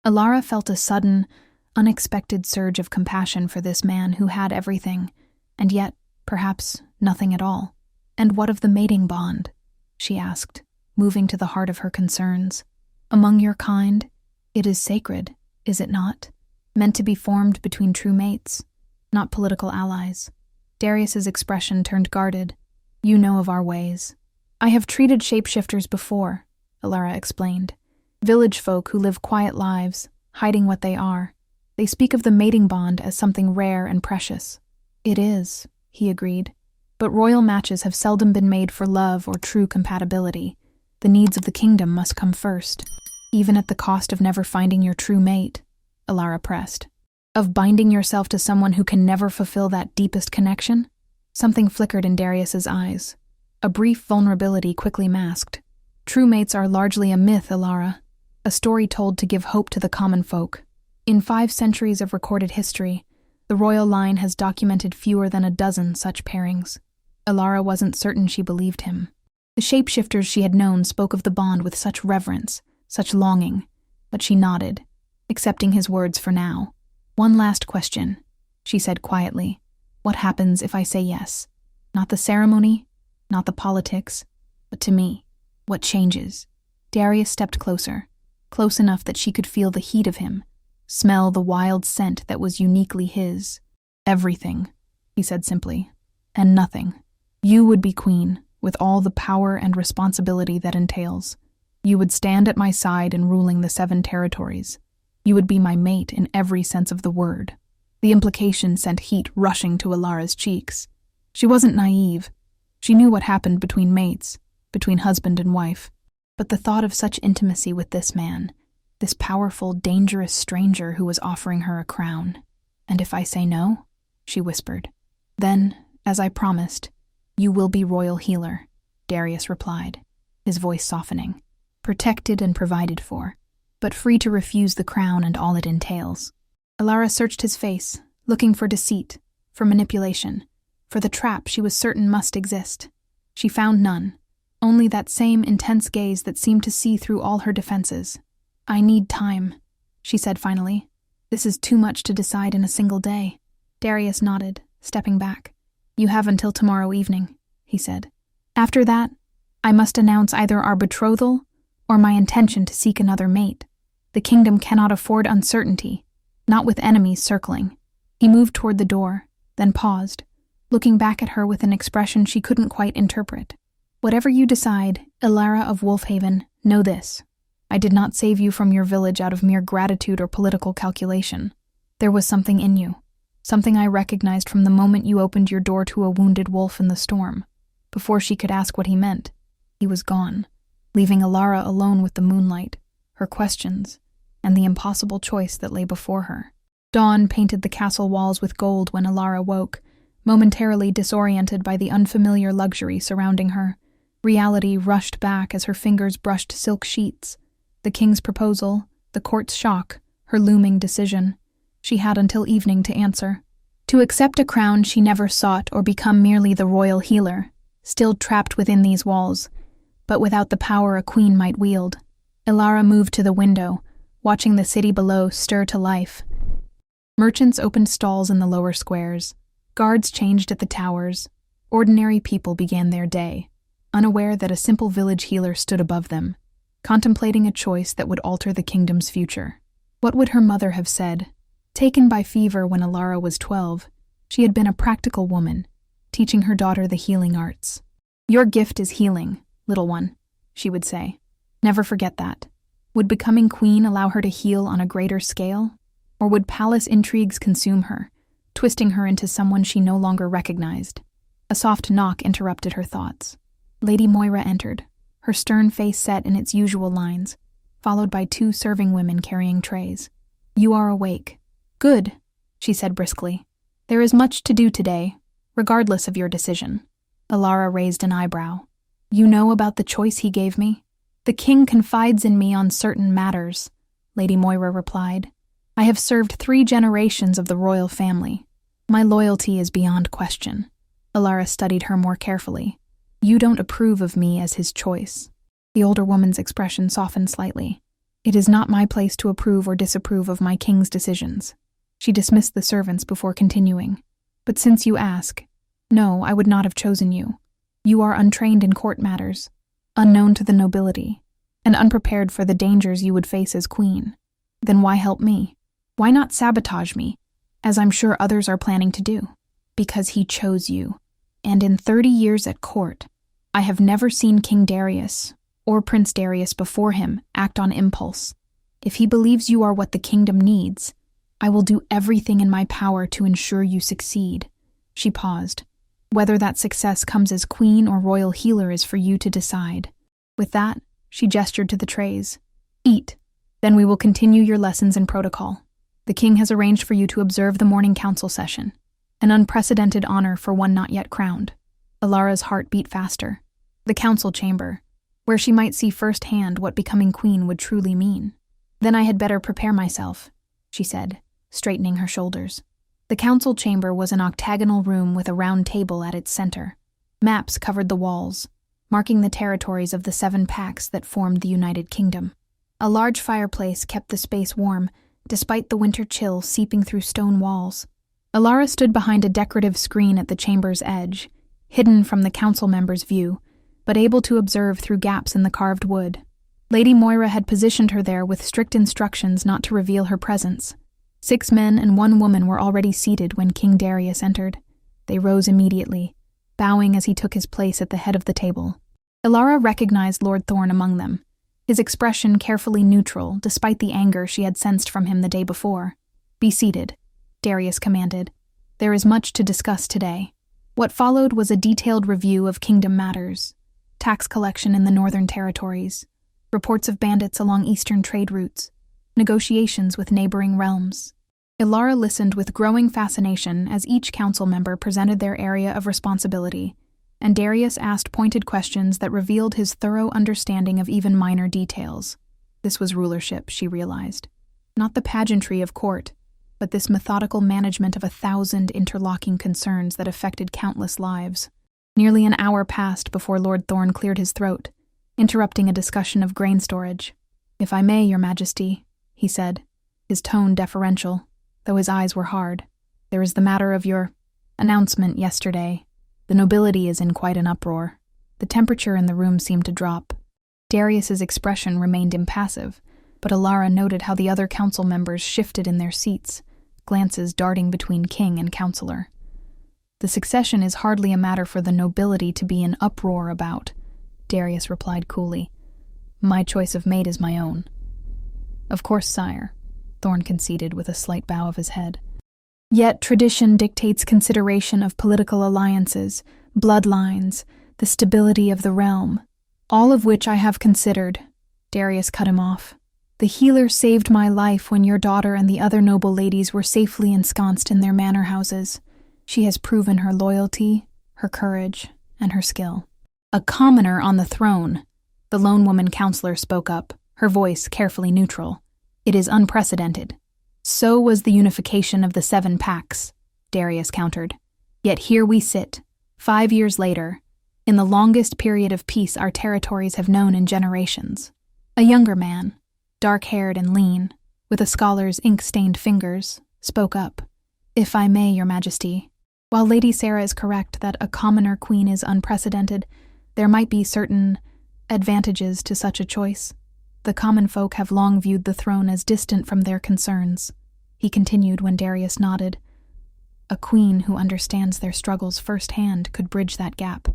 Alara felt a sudden, unexpected surge of compassion for this man who had everything, and yet, perhaps, nothing at all. "And what of the mating bond?" she asked, moving to the heart of her concerns. "Among your kind, it is sacred, is it not? Meant to be formed between true mates, not political allies." Darius's expression turned guarded. "You know of our ways." "I have treated shapeshifters before," Alara explained. "Village folk who live quiet lives, hiding what they are. They speak of the mating bond as something rare and precious." "It is," he agreed. "But royal matches have seldom been made for love or true compatibility. The needs of the kingdom must come first, even at the cost of never finding your true mate," Alara pressed. "Of binding yourself to someone who can never fulfill that deepest connection?" Something flickered in Darius's eyes. A brief vulnerability quickly masked. "True mates are largely a myth, Alara. A story told to give hope to the common folk. In 5 centuries of recorded history, the royal line has documented fewer than a dozen such pairings." Alara wasn't certain she believed him. The shapeshifters she had known spoke of the bond with such reverence, such longing, but she nodded, accepting his words for now. "One last question," she said quietly. "What happens if I say yes? Not the ceremony, not the politics, but to me. What changes?" Darius stepped closer, close enough that she could feel the heat of him, smell the wild scent that was uniquely his. "Everything," he said simply, "and nothing. You would be queen, with all the power and responsibility that entails. You would stand at my side in ruling the 7 territories. You would be my mate in every sense of the word." The implication sent heat rushing to Alara's cheeks. She wasn't naive. She knew what happened between mates, between husband and wife. But the thought of such intimacy with this man, this powerful, dangerous stranger who was offering her a crown, "And if I say no?" she whispered. "Then, as I promised, you will be royal healer," Darius replied, his voice softening. "Protected and provided for, but free to refuse the crown and all it entails." Alara searched his face, looking for deceit, for manipulation, for the trap she was certain must exist. She found none, only that same intense gaze that seemed to see through all her defenses. "I need time," she said finally. "This is too much to decide in a single day." Darius nodded, stepping back. "You have until tomorrow evening," he said. "After that, I must announce either our betrothal or my intention to seek another mate. The kingdom cannot afford uncertainty, not with enemies circling." He moved toward the door, then paused, looking back at her with an expression she couldn't quite interpret. "Whatever you decide, Alara of Wolfhaven, know this. I did not save you from your village out of mere gratitude or political calculation. There was something in you, something I recognized from the moment you opened your door to a wounded wolf in the storm. Before she could ask what he meant, he was gone, leaving Alara alone with the moonlight, her questions, and the impossible choice that lay before her. Dawn painted the castle walls with gold when Alara woke, momentarily disoriented by the unfamiliar luxury surrounding her. Reality rushed back as her fingers brushed silk sheets. The king's proposal, the court's shock, her looming decision. She had until evening to answer. To accept a crown she never sought or become merely the royal healer, still trapped within these walls, but without the power a queen might wield. Alara moved to the window, watching the city below stir to life. Merchants opened stalls in the lower squares. Guards changed at the towers. Ordinary people began their day, unaware that a simple village healer stood above them, contemplating a choice that would alter the kingdom's future. What would her mother have said? Taken by fever when Alara was 12, she had been a practical woman, teaching her daughter the healing arts. "Your gift is healing, little one," she would say. "Never forget that." Would becoming queen allow her to heal on a greater scale? Or would palace intrigues consume her, twisting her into someone she no longer recognized? A soft knock interrupted her thoughts. Lady Moira entered, her stern face set in its usual lines, followed by 2 serving women carrying trays. "You are awake." "Good," she said briskly. "There is much to do today, regardless of your decision." Alara raised an eyebrow. "You know about the choice he gave me?" "The king confides in me on certain matters," Lady Moira replied. "I have served 3 generations of the royal family. My loyalty is beyond question." Alara studied her more carefully. "You don't approve of me as his choice." The older woman's expression softened slightly. "It is not my place to approve or disapprove of my king's decisions." She dismissed the servants before continuing. "But since you ask, no, I would not have chosen you. You are untrained in court matters, unknown to the nobility, and unprepared for the dangers you would face as queen. Then why help me? Why not sabotage me, as I'm sure others are planning to do?" "Because he chose you. And in 30 years at court, I have never seen King Darius, or Prince Darius before him, act on impulse. If he believes you are what the kingdom needs, I will do everything in my power to ensure you succeed." She paused. "Whether that success comes as queen or royal healer is for you to decide." With that, she gestured to the trays. "Eat. Then we will continue your lessons and protocol. The king has arranged for you to observe the morning council session, an unprecedented honor for one not yet crowned." Alara's heart beat faster. The council chamber, where she might see firsthand what becoming queen would truly mean. "Then I had better prepare myself," she said, straightening her shoulders. The council chamber was an octagonal room with a round table at its center. Maps covered the walls, marking the territories of the 7 pacts that formed the United Kingdom. A large fireplace kept the space warm, despite the winter chill seeping through stone walls. Alara stood behind a decorative screen at the chamber's edge, hidden from the council members' view, but able to observe through gaps in the carved wood. Lady Moira had positioned her there with strict instructions not to reveal her presence. 6 men and 1 woman were already seated when King Darius entered. They rose immediately, bowing as he took his place at the head of the table. Alara recognized Lord Thorne among them, his expression carefully neutral despite the anger she had sensed from him the day before. "Be seated," Darius commanded. "There is much to discuss today." What followed was a detailed review of kingdom matters: tax collection in the northern territories, reports of bandits along eastern trade routes, negotiations with neighboring realms. Ilara listened with growing fascination as each council member presented their area of responsibility, and Darius asked pointed questions that revealed his thorough understanding of even minor details. This was rulership, she realized. Not the pageantry of court, but this methodical management of 1,000 interlocking concerns that affected countless lives. Nearly an hour passed before Lord Thorn cleared his throat, interrupting a discussion of grain storage. "If I may, Your Majesty," he said, his tone deferential, though his eyes were hard. "There is the matter of your announcement yesterday. The nobility is in quite an uproar." The temperature in the room seemed to drop. Darius's expression remained impassive, but Ilara noted how the other council members shifted in their seats, glances darting between king and counselor. "The succession is hardly a matter for the nobility to be in uproar about," Darius replied coolly. "My choice of mate is my own." "Of course, sire," Thorn conceded with a slight bow of his head. "Yet tradition dictates consideration of political alliances, bloodlines, the stability of the realm, all of which I have considered." Darius cut him off. "The healer saved my life when your daughter and the other noble ladies were safely ensconced in their manor houses. She has proven her loyalty, her courage, and her skill." "A commoner on the throne," the lone woman counselor spoke up, her voice carefully neutral. "It is unprecedented." "So was the unification of the 7 packs," Darius countered. "Yet here we sit, 5 years later, in the longest period of peace our territories have known in generations." A younger man, dark-haired and lean, with a scholar's ink-stained fingers, spoke up. "If I may, Your Majesty, while Lady Sarah is correct that a commoner queen is unprecedented, there might be certain advantages to such a choice. The common folk have long viewed the throne as distant from their concerns," he continued when Darius nodded. "A queen who understands their struggles firsthand could bridge that gap,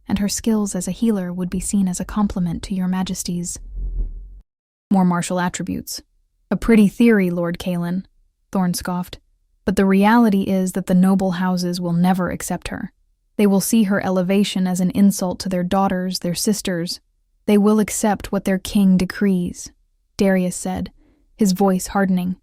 and her skills as a healer would be seen as a compliment to Your Majesty's more martial attributes." "A pretty theory, Lord Kalen," Thorn scoffed. "But the reality is that the noble houses will never accept her. They will see her elevation as an insult to their daughters, their sisters. They will accept what their king decrees," Darius said, his voice hardening.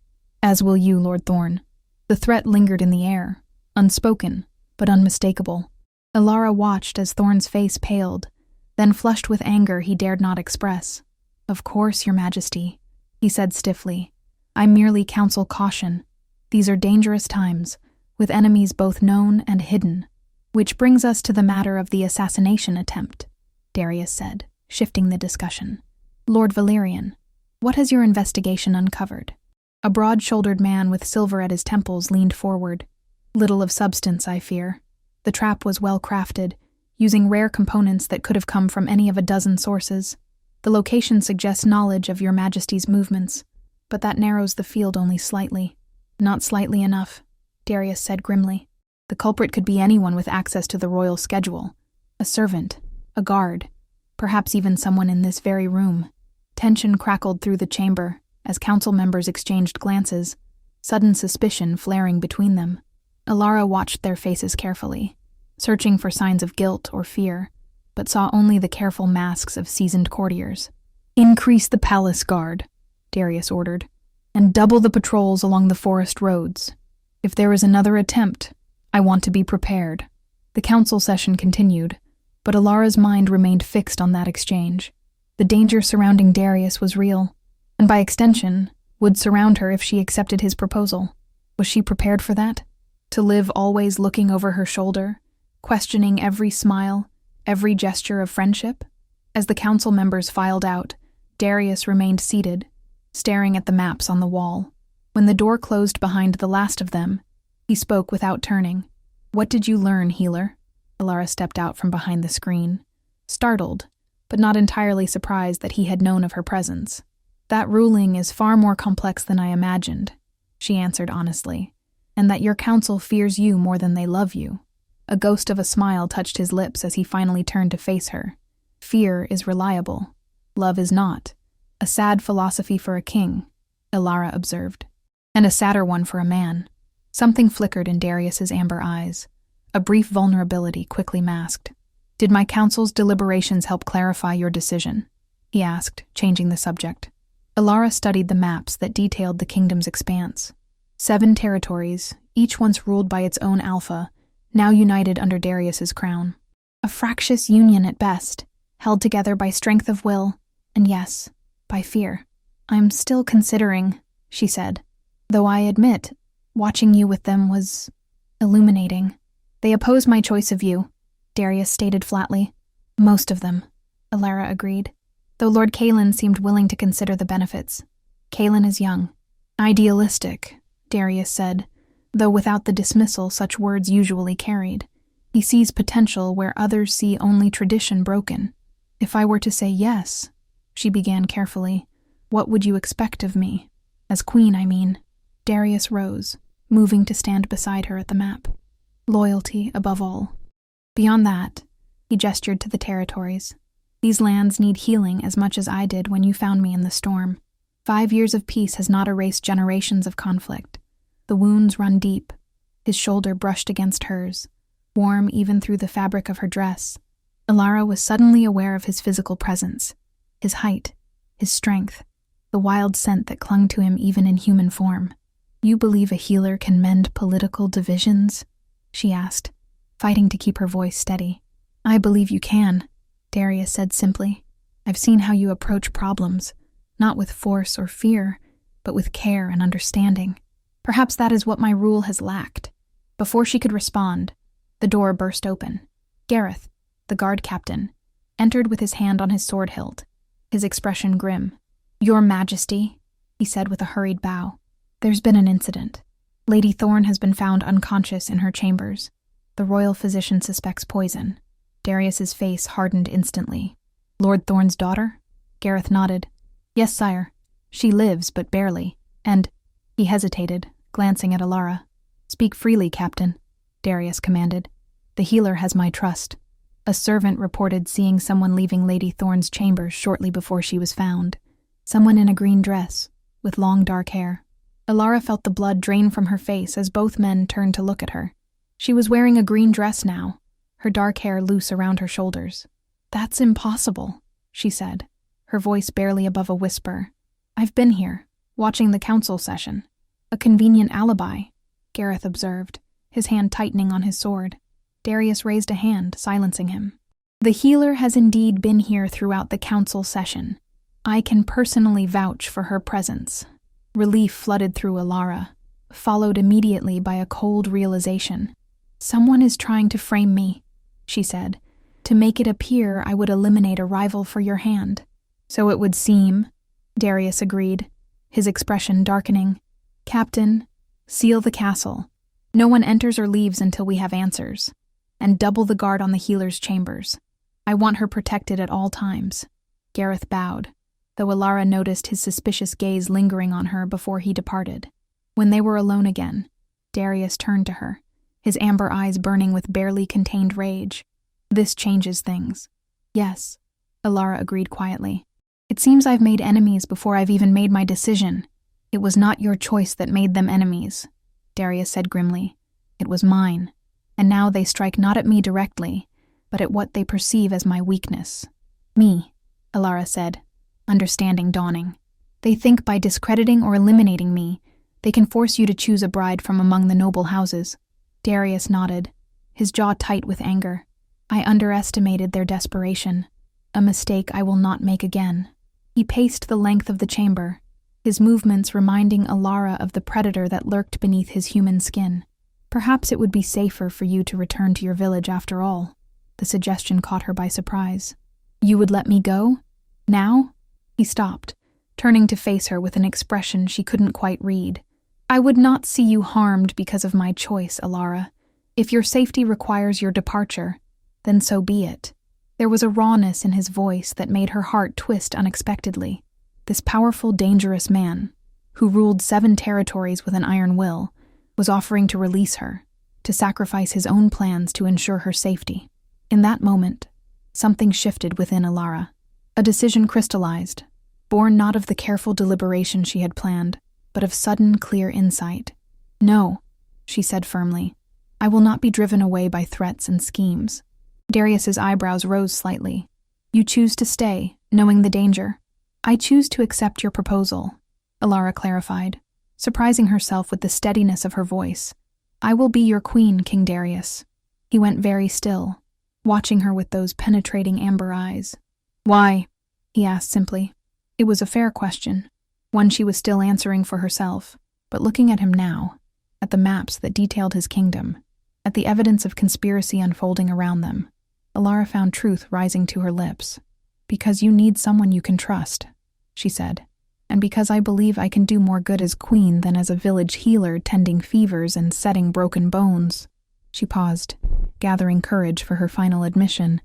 "As will you, Lord Thorn." The threat lingered in the air, unspoken, but unmistakable. Ilara watched as Thorn's face paled, then flushed with anger he dared not express. "Of course, Your Majesty," he said stiffly. "I merely counsel caution. These are dangerous times, with enemies both known and hidden." "Which brings us to the matter of the assassination attempt," Darius said, shifting the discussion. "Lord Valerian, what has your investigation uncovered?" A broad-shouldered man with silver at his temples leaned forward. "Little of substance, I fear. The trap was well crafted, using rare components that could have come from any of a dozen sources. The location suggests knowledge of Your Majesty's movements, but that narrows the field only slightly." "Not slightly enough," Darius said grimly. "The culprit could be anyone with access to the royal schedule. A servant, a guard, perhaps even someone in this very room." Tension crackled through the chamber as council members exchanged glances, sudden suspicion flaring between them. Ilara watched their faces carefully, searching for signs of guilt or fear, but saw only the careful masks of seasoned courtiers. "Increase the palace guard," Darius ordered, "and double the patrols along the forest roads. If there is another attempt, I want to be prepared." The council session continued, but Ilara's mind remained fixed on that exchange. The danger surrounding Darius was real, and by extension, would surround her if she accepted his proposal. Was she prepared for that? To live always looking over her shoulder, questioning every smile, every gesture of friendship? As the council members filed out, Darius remained seated, staring at the maps on the wall. When the door closed behind the last of them, he spoke without turning. "What did you learn, healer?" Ilara stepped out from behind the screen, startled, but not entirely surprised that he had known of her presence. "That ruling is far more complex than I imagined," she answered honestly, "and that your council fears you more than they love you." A ghost of a smile touched his lips as he finally turned to face her. "Fear is reliable. Love is not. A sad philosophy for a king," Ilara observed, "and a sadder one for a man." Something flickered in Darius's amber eyes, a brief vulnerability quickly masked. "Did my council's deliberations help clarify your decision?" he asked, changing the subject. Ilara studied the maps that detailed the kingdom's expanse. 7 territories, each once ruled by its own alpha, now united under Darius's crown. A fractious union at best, held together by strength of will, and yes, by fear. "I'm still considering," she said, "though I admit, watching you with them was illuminating." "They oppose my choice of you," Darius stated flatly. "Most of them," Alara agreed, though Lord Kalen seemed willing to consider the benefits. "Kalen is young." "Idealistic," Darius said, though without the dismissal such words usually carried. "He sees potential where others see only tradition broken." "If I were to say yes," she began carefully, "what would you expect of me? As queen, I mean." Darius rose, moving to stand beside her at the map. "Loyalty above all. Beyond that," he gestured to the territories, "these lands need healing as much as I did when you found me in the storm. 5 years of peace has not erased generations of conflict. The wounds run deep." His shoulder brushed against hers, warm even through the fabric of her dress. Alara was suddenly aware of his physical presence, his height, his strength, the wild scent that clung to him even in human form. "You believe a healer can mend political divisions?" she asked, fighting to keep her voice steady. "I believe you can," Darius said simply. "I've seen how you approach problems, not with force or fear, but with care and understanding. Perhaps that is what my rule has lacked." Before she could respond, the door burst open. Gareth, the guard captain, entered with his hand on his sword hilt, his expression grim. "Your Majesty," he said with a hurried bow. "There's been an incident. Lady Thorne has been found unconscious in her chambers. The royal physician suspects poison." Darius's face hardened instantly. "Lord Thorne's daughter?" Gareth nodded. "Yes, sire. She lives, but barely. And—" He hesitated, glancing at Alara. "Speak freely, Captain," Darius commanded. "The healer has my trust. A servant reported seeing someone leaving Lady Thorne's chambers shortly before she was found. Someone in a green dress, with long dark hair." Alara felt the blood drain from her face as both men turned to look at her. She was wearing a green dress now, her dark hair loose around her shoulders. "That's impossible," she said, her voice barely above a whisper. "I've been here, watching the council session. A convenient alibi," Gareth observed, his hand tightening on his sword. Darius raised a hand, silencing him. "The healer has indeed been here throughout the council session. I can personally vouch for her presence." Relief flooded through Alara, followed immediately by a cold realization. "Someone is trying to frame me," she said, "to make it appear I would eliminate a rival for your hand." "So it would seem," Darius agreed, his expression darkening. "Captain, seal the castle. No one enters or leaves until we have answers. And double the guard on the healer's chambers. I want her protected at all times." Gareth bowed, though Alara noticed his suspicious gaze lingering on her before he departed. When they were alone again, Darius turned to her, his amber eyes burning with barely contained rage. "This changes things." "Yes," Alara agreed quietly. "It seems I've made enemies before I've even made my decision." "It was not your choice that made them enemies," Darius said grimly. "It was mine, and now they strike not at me directly, but at what they perceive as my weakness." "Me," Alara said, understanding dawning. "They think by discrediting or eliminating me, they can force you to choose a bride from among the noble houses." Darius nodded, his jaw tight with anger. "I underestimated their desperation. A mistake I will not make again." He paced the length of the chamber, his movements reminding Alara of the predator that lurked beneath his human skin. "Perhaps it would be safer for you to return to your village after all." The suggestion caught her by surprise. "You would let me go? Now?" He stopped, turning to face her with an expression she couldn't quite read. "I would not see you harmed because of my choice, Alara. If your safety requires your departure, then so be it." There was a rawness in his voice that made her heart twist unexpectedly. This powerful, dangerous man, who ruled 7 territories with an iron will, was offering to release her, to sacrifice his own plans to ensure her safety. In that moment, something shifted within Alara. A decision crystallized, born not of the careful deliberation she had planned, but of sudden, clear insight. "No," she said firmly. "I will not be driven away by threats and schemes." Darius's eyebrows rose slightly. "You choose to stay, knowing the danger." "I choose to accept your proposal," Alara clarified. surprising herself with the steadiness of her voice. "I will be your queen, King Darius." He went very still, watching her with those penetrating amber eyes. "Why?" he asked simply. It was a fair question, one she was still answering for herself, but looking at him now, at the maps that detailed his kingdom, at the evidence of conspiracy unfolding around them, Alara found truth rising to her lips. "Because you need someone you can trust," she said, "and because I believe I can do more good as queen than as a village healer tending fevers and setting broken bones." She paused, gathering courage for her final admission.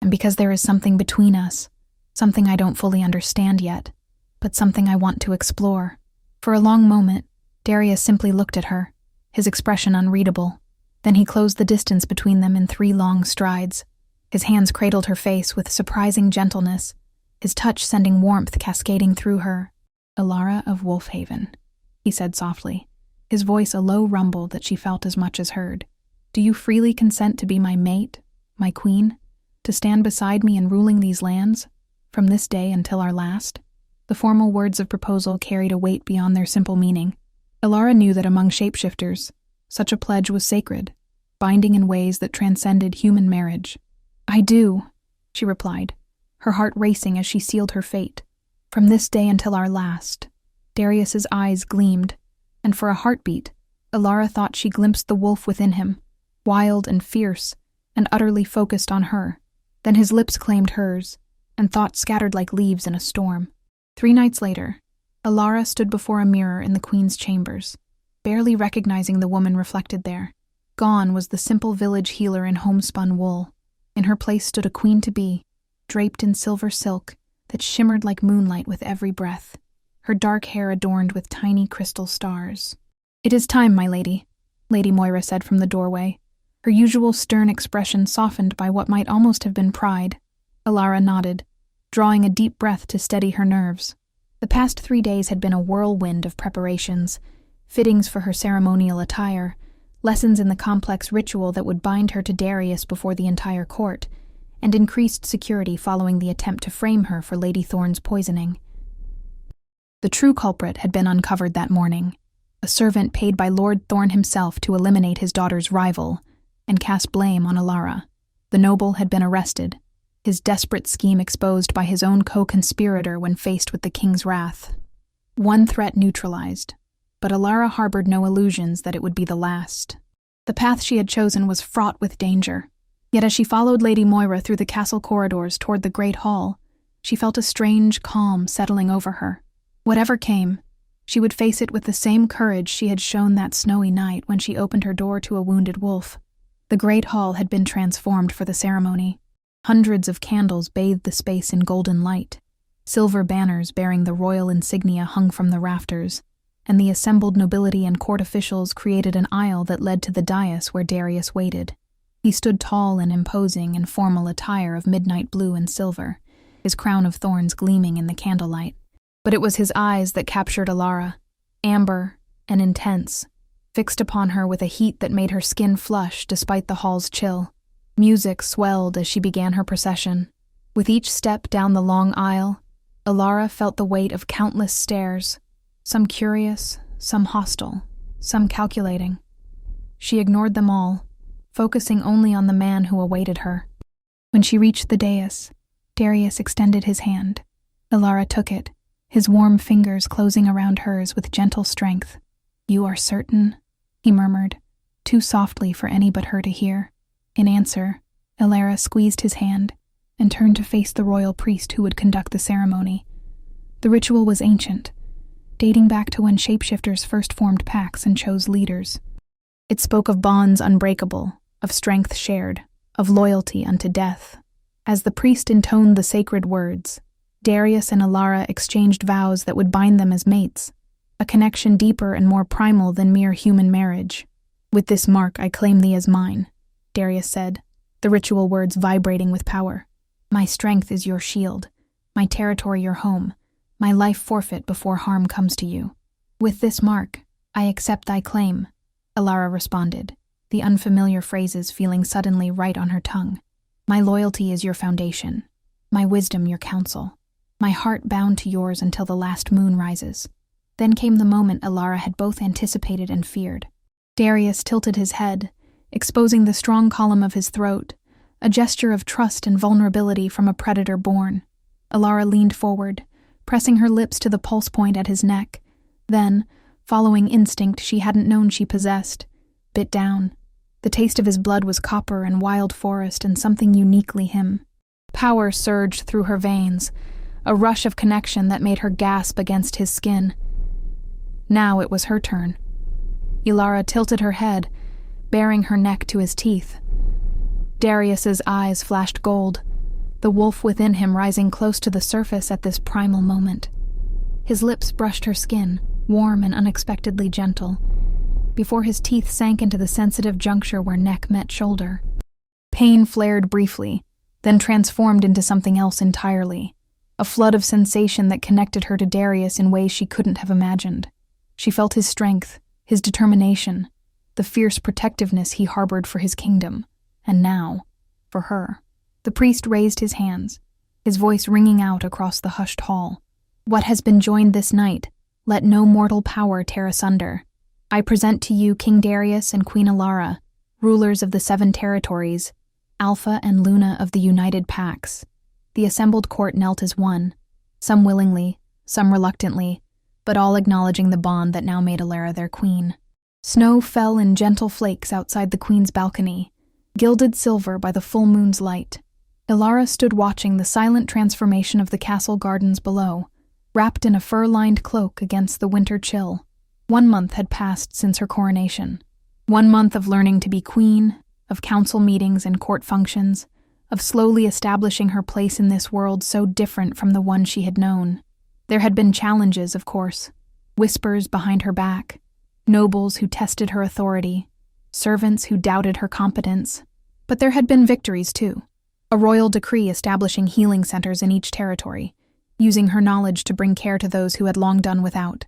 "And because there is something between us, something I don't fully understand yet, but something I want to explore." For a long moment, Darius simply looked at her, his expression unreadable. Then he closed the distance between them in 3 long strides. His hands cradled her face with surprising gentleness, his touch sending warmth cascading through her. "Alara of Wolfhaven," he said softly, his voice a low rumble that she felt as much as heard. "Do you freely consent to be my mate, my queen, to stand beside me in ruling these lands, from this day until our last?" The formal words of proposal carried a weight beyond their simple meaning. Alara knew that among shapeshifters, such a pledge was sacred, binding in ways that transcended human marriage. "I do," she replied, her heart racing as she sealed her fate. "From this day until our last." Darius's eyes gleamed, and for a heartbeat, Alara thought she glimpsed the wolf within him, wild and fierce, and utterly focused on her. Then his lips claimed hers, and thoughts scattered like leaves in a storm. 3 nights later, Alara stood before a mirror in the queen's chambers, barely recognizing the woman reflected there. Gone was the simple village healer in homespun wool. In her place stood a queen-to-be, draped in silver silk that shimmered like moonlight with every breath, her dark hair adorned with tiny crystal stars. "It is time, my lady," Lady Moira said from the doorway, her usual stern expression softened by what might almost have been pride. Alara nodded, drawing a deep breath to steady her nerves. The past 3 days had been a whirlwind of preparations, fittings for her ceremonial attire, lessons in the complex ritual that would bind her to Darius before the entire court, and increased security following the attempt to frame her for Lady Thorne's poisoning. The true culprit had been uncovered that morning, a servant paid by Lord Thorne himself to eliminate his daughter's rival and cast blame on Alara. The noble had been arrested, his desperate scheme exposed by his own co-conspirator when faced with the king's wrath. One threat neutralized, but Alara harbored no illusions that it would be the last. The path she had chosen was fraught with danger, yet as she followed Lady Moira through the castle corridors toward the great hall, she felt a strange calm settling over her. Whatever came, she would face it with the same courage she had shown that snowy night when she opened her door to a wounded wolf. The great hall had been transformed for the ceremony. Hundreds of candles bathed the space in golden light. Silver banners bearing the royal insignia hung from the rafters, and the assembled nobility and court officials created an aisle that led to the dais where Darius waited. He stood tall and imposing in formal attire of midnight blue and silver, his crown of thorns gleaming in the candlelight. But it was his eyes that captured Alara, amber and intense, fixed upon her with a heat that made her skin flush despite the hall's chill. Music swelled as she began her procession. With each step down the long aisle, Alara felt the weight of countless stares, some curious, some hostile, some calculating. She ignored them all, focusing only on the man who awaited her. When she reached the dais, Darius extended his hand. Alara took it, his warm fingers closing around hers with gentle strength. "You are certain?" he murmured, too softly for any but her to hear. In answer, Alara squeezed his hand and turned to face the royal priest who would conduct the ceremony. The ritual was ancient, dating back to when shapeshifters first formed packs and chose leaders. It spoke of bonds unbreakable, of strength shared, of loyalty unto death. As the priest intoned the sacred words, Darius and Alara exchanged vows that would bind them as mates, a connection deeper and more primal than mere human marriage. "With this mark I claim thee as mine," Darius said, the ritual words vibrating with power. "My strength is your shield, my territory your home, my life forfeit before harm comes to you. With this mark, I accept thy claim," Alara responded, the unfamiliar phrases feeling suddenly right on her tongue. "My loyalty is your foundation, my wisdom your counsel, my heart bound to yours until the last moon rises." Then came the moment Ilara had both anticipated and feared. Darius tilted his head, exposing the strong column of his throat, a gesture of trust and vulnerability from a predator born. Ilara leaned forward, pressing her lips to the pulse point at his neck, then, following instinct she hadn't known she possessed, bit down. The taste of his blood was copper and wild forest and something uniquely him. Power surged through her veins, a rush of connection that made her gasp against his skin. Now it was her turn. Ilara tilted her head, baring her neck to his teeth. Darius's eyes flashed gold, the wolf within him rising close to the surface at this primal moment. His lips brushed her skin, warm and unexpectedly gentle, before his teeth sank into the sensitive juncture where neck met shoulder. Pain flared briefly, then transformed into something else entirely, a flood of sensation that connected her to Darius in ways she couldn't have imagined. She felt his strength, his determination, the fierce protectiveness he harbored for his kingdom, and now, for her. The priest raised his hands, his voice ringing out across the hushed hall. "What has been joined this night, let no mortal power tear asunder. I present to you King Darius and Queen Ilara, rulers of the 7 territories, Alpha and Luna of the United Pax." The assembled court knelt as one, some willingly, some reluctantly, but all acknowledging the bond that now made Ilara their queen. Snow fell in gentle flakes outside the queen's balcony, gilded silver by the full moon's light. Ilara stood watching the silent transformation of the castle gardens below, wrapped in a fur-lined cloak against the winter chill. 1 month had passed since her coronation. 1 month of learning to be queen, of council meetings and court functions, of slowly establishing her place in this world so different from the one she had known. There had been challenges, of course, whispers behind her back, nobles who tested her authority, servants who doubted her competence. But there had been victories, too. A royal decree establishing healing centers in each territory, using her knowledge to bring care to those who had long done without.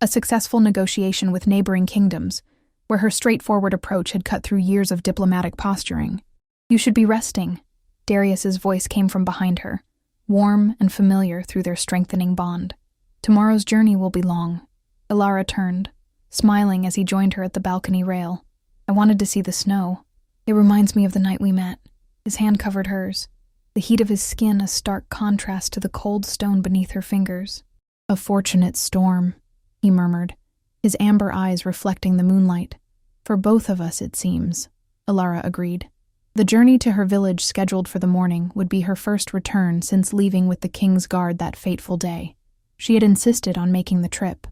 A successful negotiation with neighboring kingdoms, where her straightforward approach had cut through years of diplomatic posturing. "You should be resting," Darius's voice came from behind her, warm and familiar through their strengthening bond. "Tomorrow's journey will be long." Ilara turned, smiling as he joined her at the balcony rail. "I wanted to see the snow. It reminds me of the night we met." His hand covered hers, the heat of his skin a stark contrast to the cold stone beneath her fingers. "A fortunate storm," he murmured, his amber eyes reflecting the moonlight. "For both of us, it seems," Ilara agreed. The journey to her village scheduled for the morning would be her first return since leaving with the king's guard that fateful day. She had insisted on making the trip,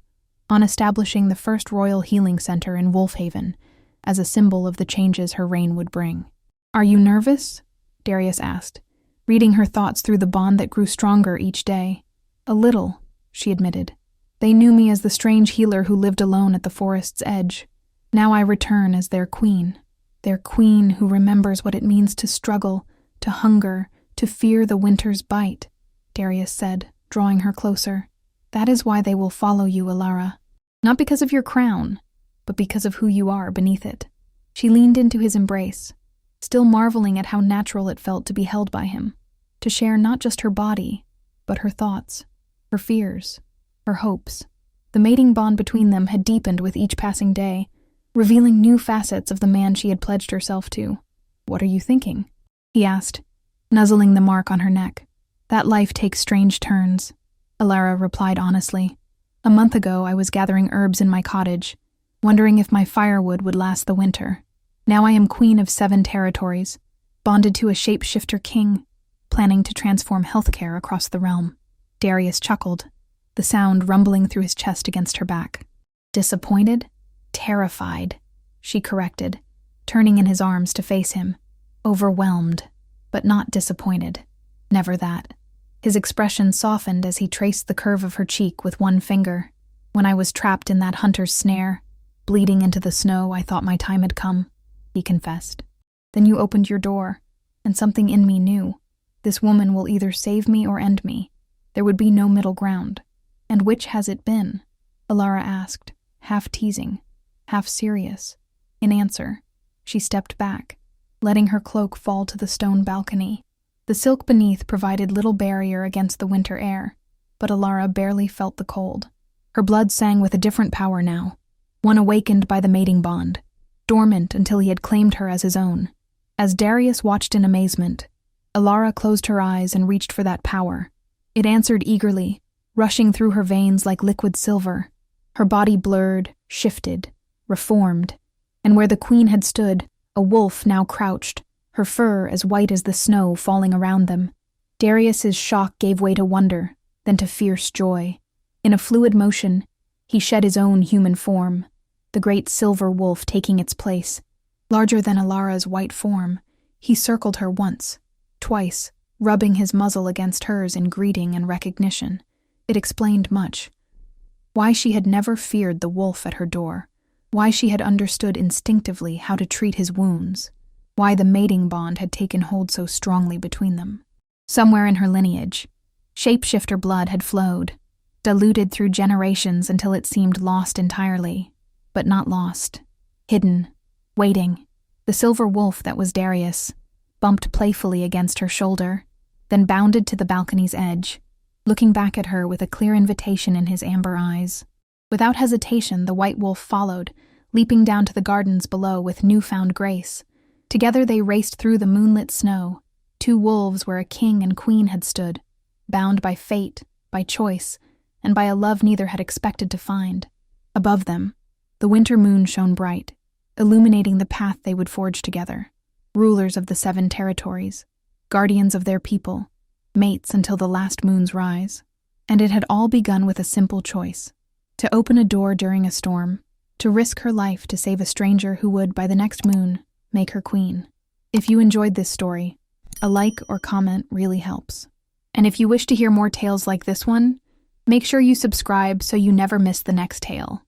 on establishing the first royal healing center in Wolfhaven as a symbol of the changes her reign would bring. "Are you nervous?" Darius asked, reading her thoughts through the bond that grew stronger each day. "A little," she admitted. "They knew me as the strange healer who lived alone at the forest's edge. Now I return as their queen who remembers what it means to struggle, to hunger, to fear the winter's bite," Darius said, drawing her closer. "That is why they will follow you, Ilara. Not because of your crown, but because of who you are beneath it." She leaned into his embrace, still marveling at how natural it felt to be held by him, to share not just her body, but her thoughts, her fears, her hopes. The mating bond between them had deepened with each passing day, revealing new facets of the man she had pledged herself to. "What are you thinking?" he asked, nuzzling the mark on her neck. "That life takes strange turns," Ilara replied honestly. "A month ago I was gathering herbs in my cottage, wondering if my firewood would last the winter. Now I am queen of 7 territories, bonded to a shapeshifter king, planning to transform healthcare across the realm." Darius chuckled, the sound rumbling through his chest against her back. "Disappointed? Terrified," she corrected, turning in his arms to face him. "Overwhelmed, but not disappointed. Never that." His expression softened as he traced the curve of her cheek with one finger. "When I was trapped in that hunter's snare, bleeding into the snow, I thought my time had come," he confessed. "Then you opened your door, and something in me knew. This woman will either save me or end me. There would be no middle ground." "And which has it been?" Ilara asked, half teasing, half serious. In answer, she stepped back, letting her cloak fall to the stone balcony. The silk beneath provided little barrier against the winter air, but Ilara barely felt the cold. Her blood sang with a different power now, one awakened by the mating bond, dormant until he had claimed her as his own. As Darius watched in amazement, Alara closed her eyes and reached for that power. It answered eagerly, rushing through her veins like liquid silver. Her body blurred, shifted, reformed, and where the queen had stood, a wolf now crouched, her fur as white as the snow falling around them. Darius's shock gave way to wonder, then to fierce joy. In a fluid motion, he shed his own human form, the great silver wolf taking its place. Larger than Alara's white form, he circled her once, twice, rubbing his muzzle against hers in greeting and recognition. It explained much. Why she had never feared the wolf at her door, why she had understood instinctively how to treat his wounds, why the mating bond had taken hold so strongly between them. Somewhere in her lineage, shapeshifter blood had flowed, diluted through generations until it seemed lost entirely, but not lost, hidden, waiting. The silver wolf that was Darius bumped playfully against her shoulder, then bounded to the balcony's edge, looking back at her with a clear invitation in his amber eyes. Without hesitation, the white wolf followed, leaping down to the gardens below with newfound grace. Together they raced through the moonlit snow, two wolves where a king and queen had stood, bound by fate, by choice, and by a love neither had expected to find. Above them, the winter moon shone bright, illuminating the path they would forge together, rulers of the 7 territories, guardians of their people, mates until the last moon's rise. And it had all begun with a simple choice: to open a door during a storm, to risk her life to save a stranger who would, by the next moon, make her queen. If you enjoyed this story, a like or comment really helps. And if you wish to hear more tales like this one, make sure you subscribe so you never miss the next tale.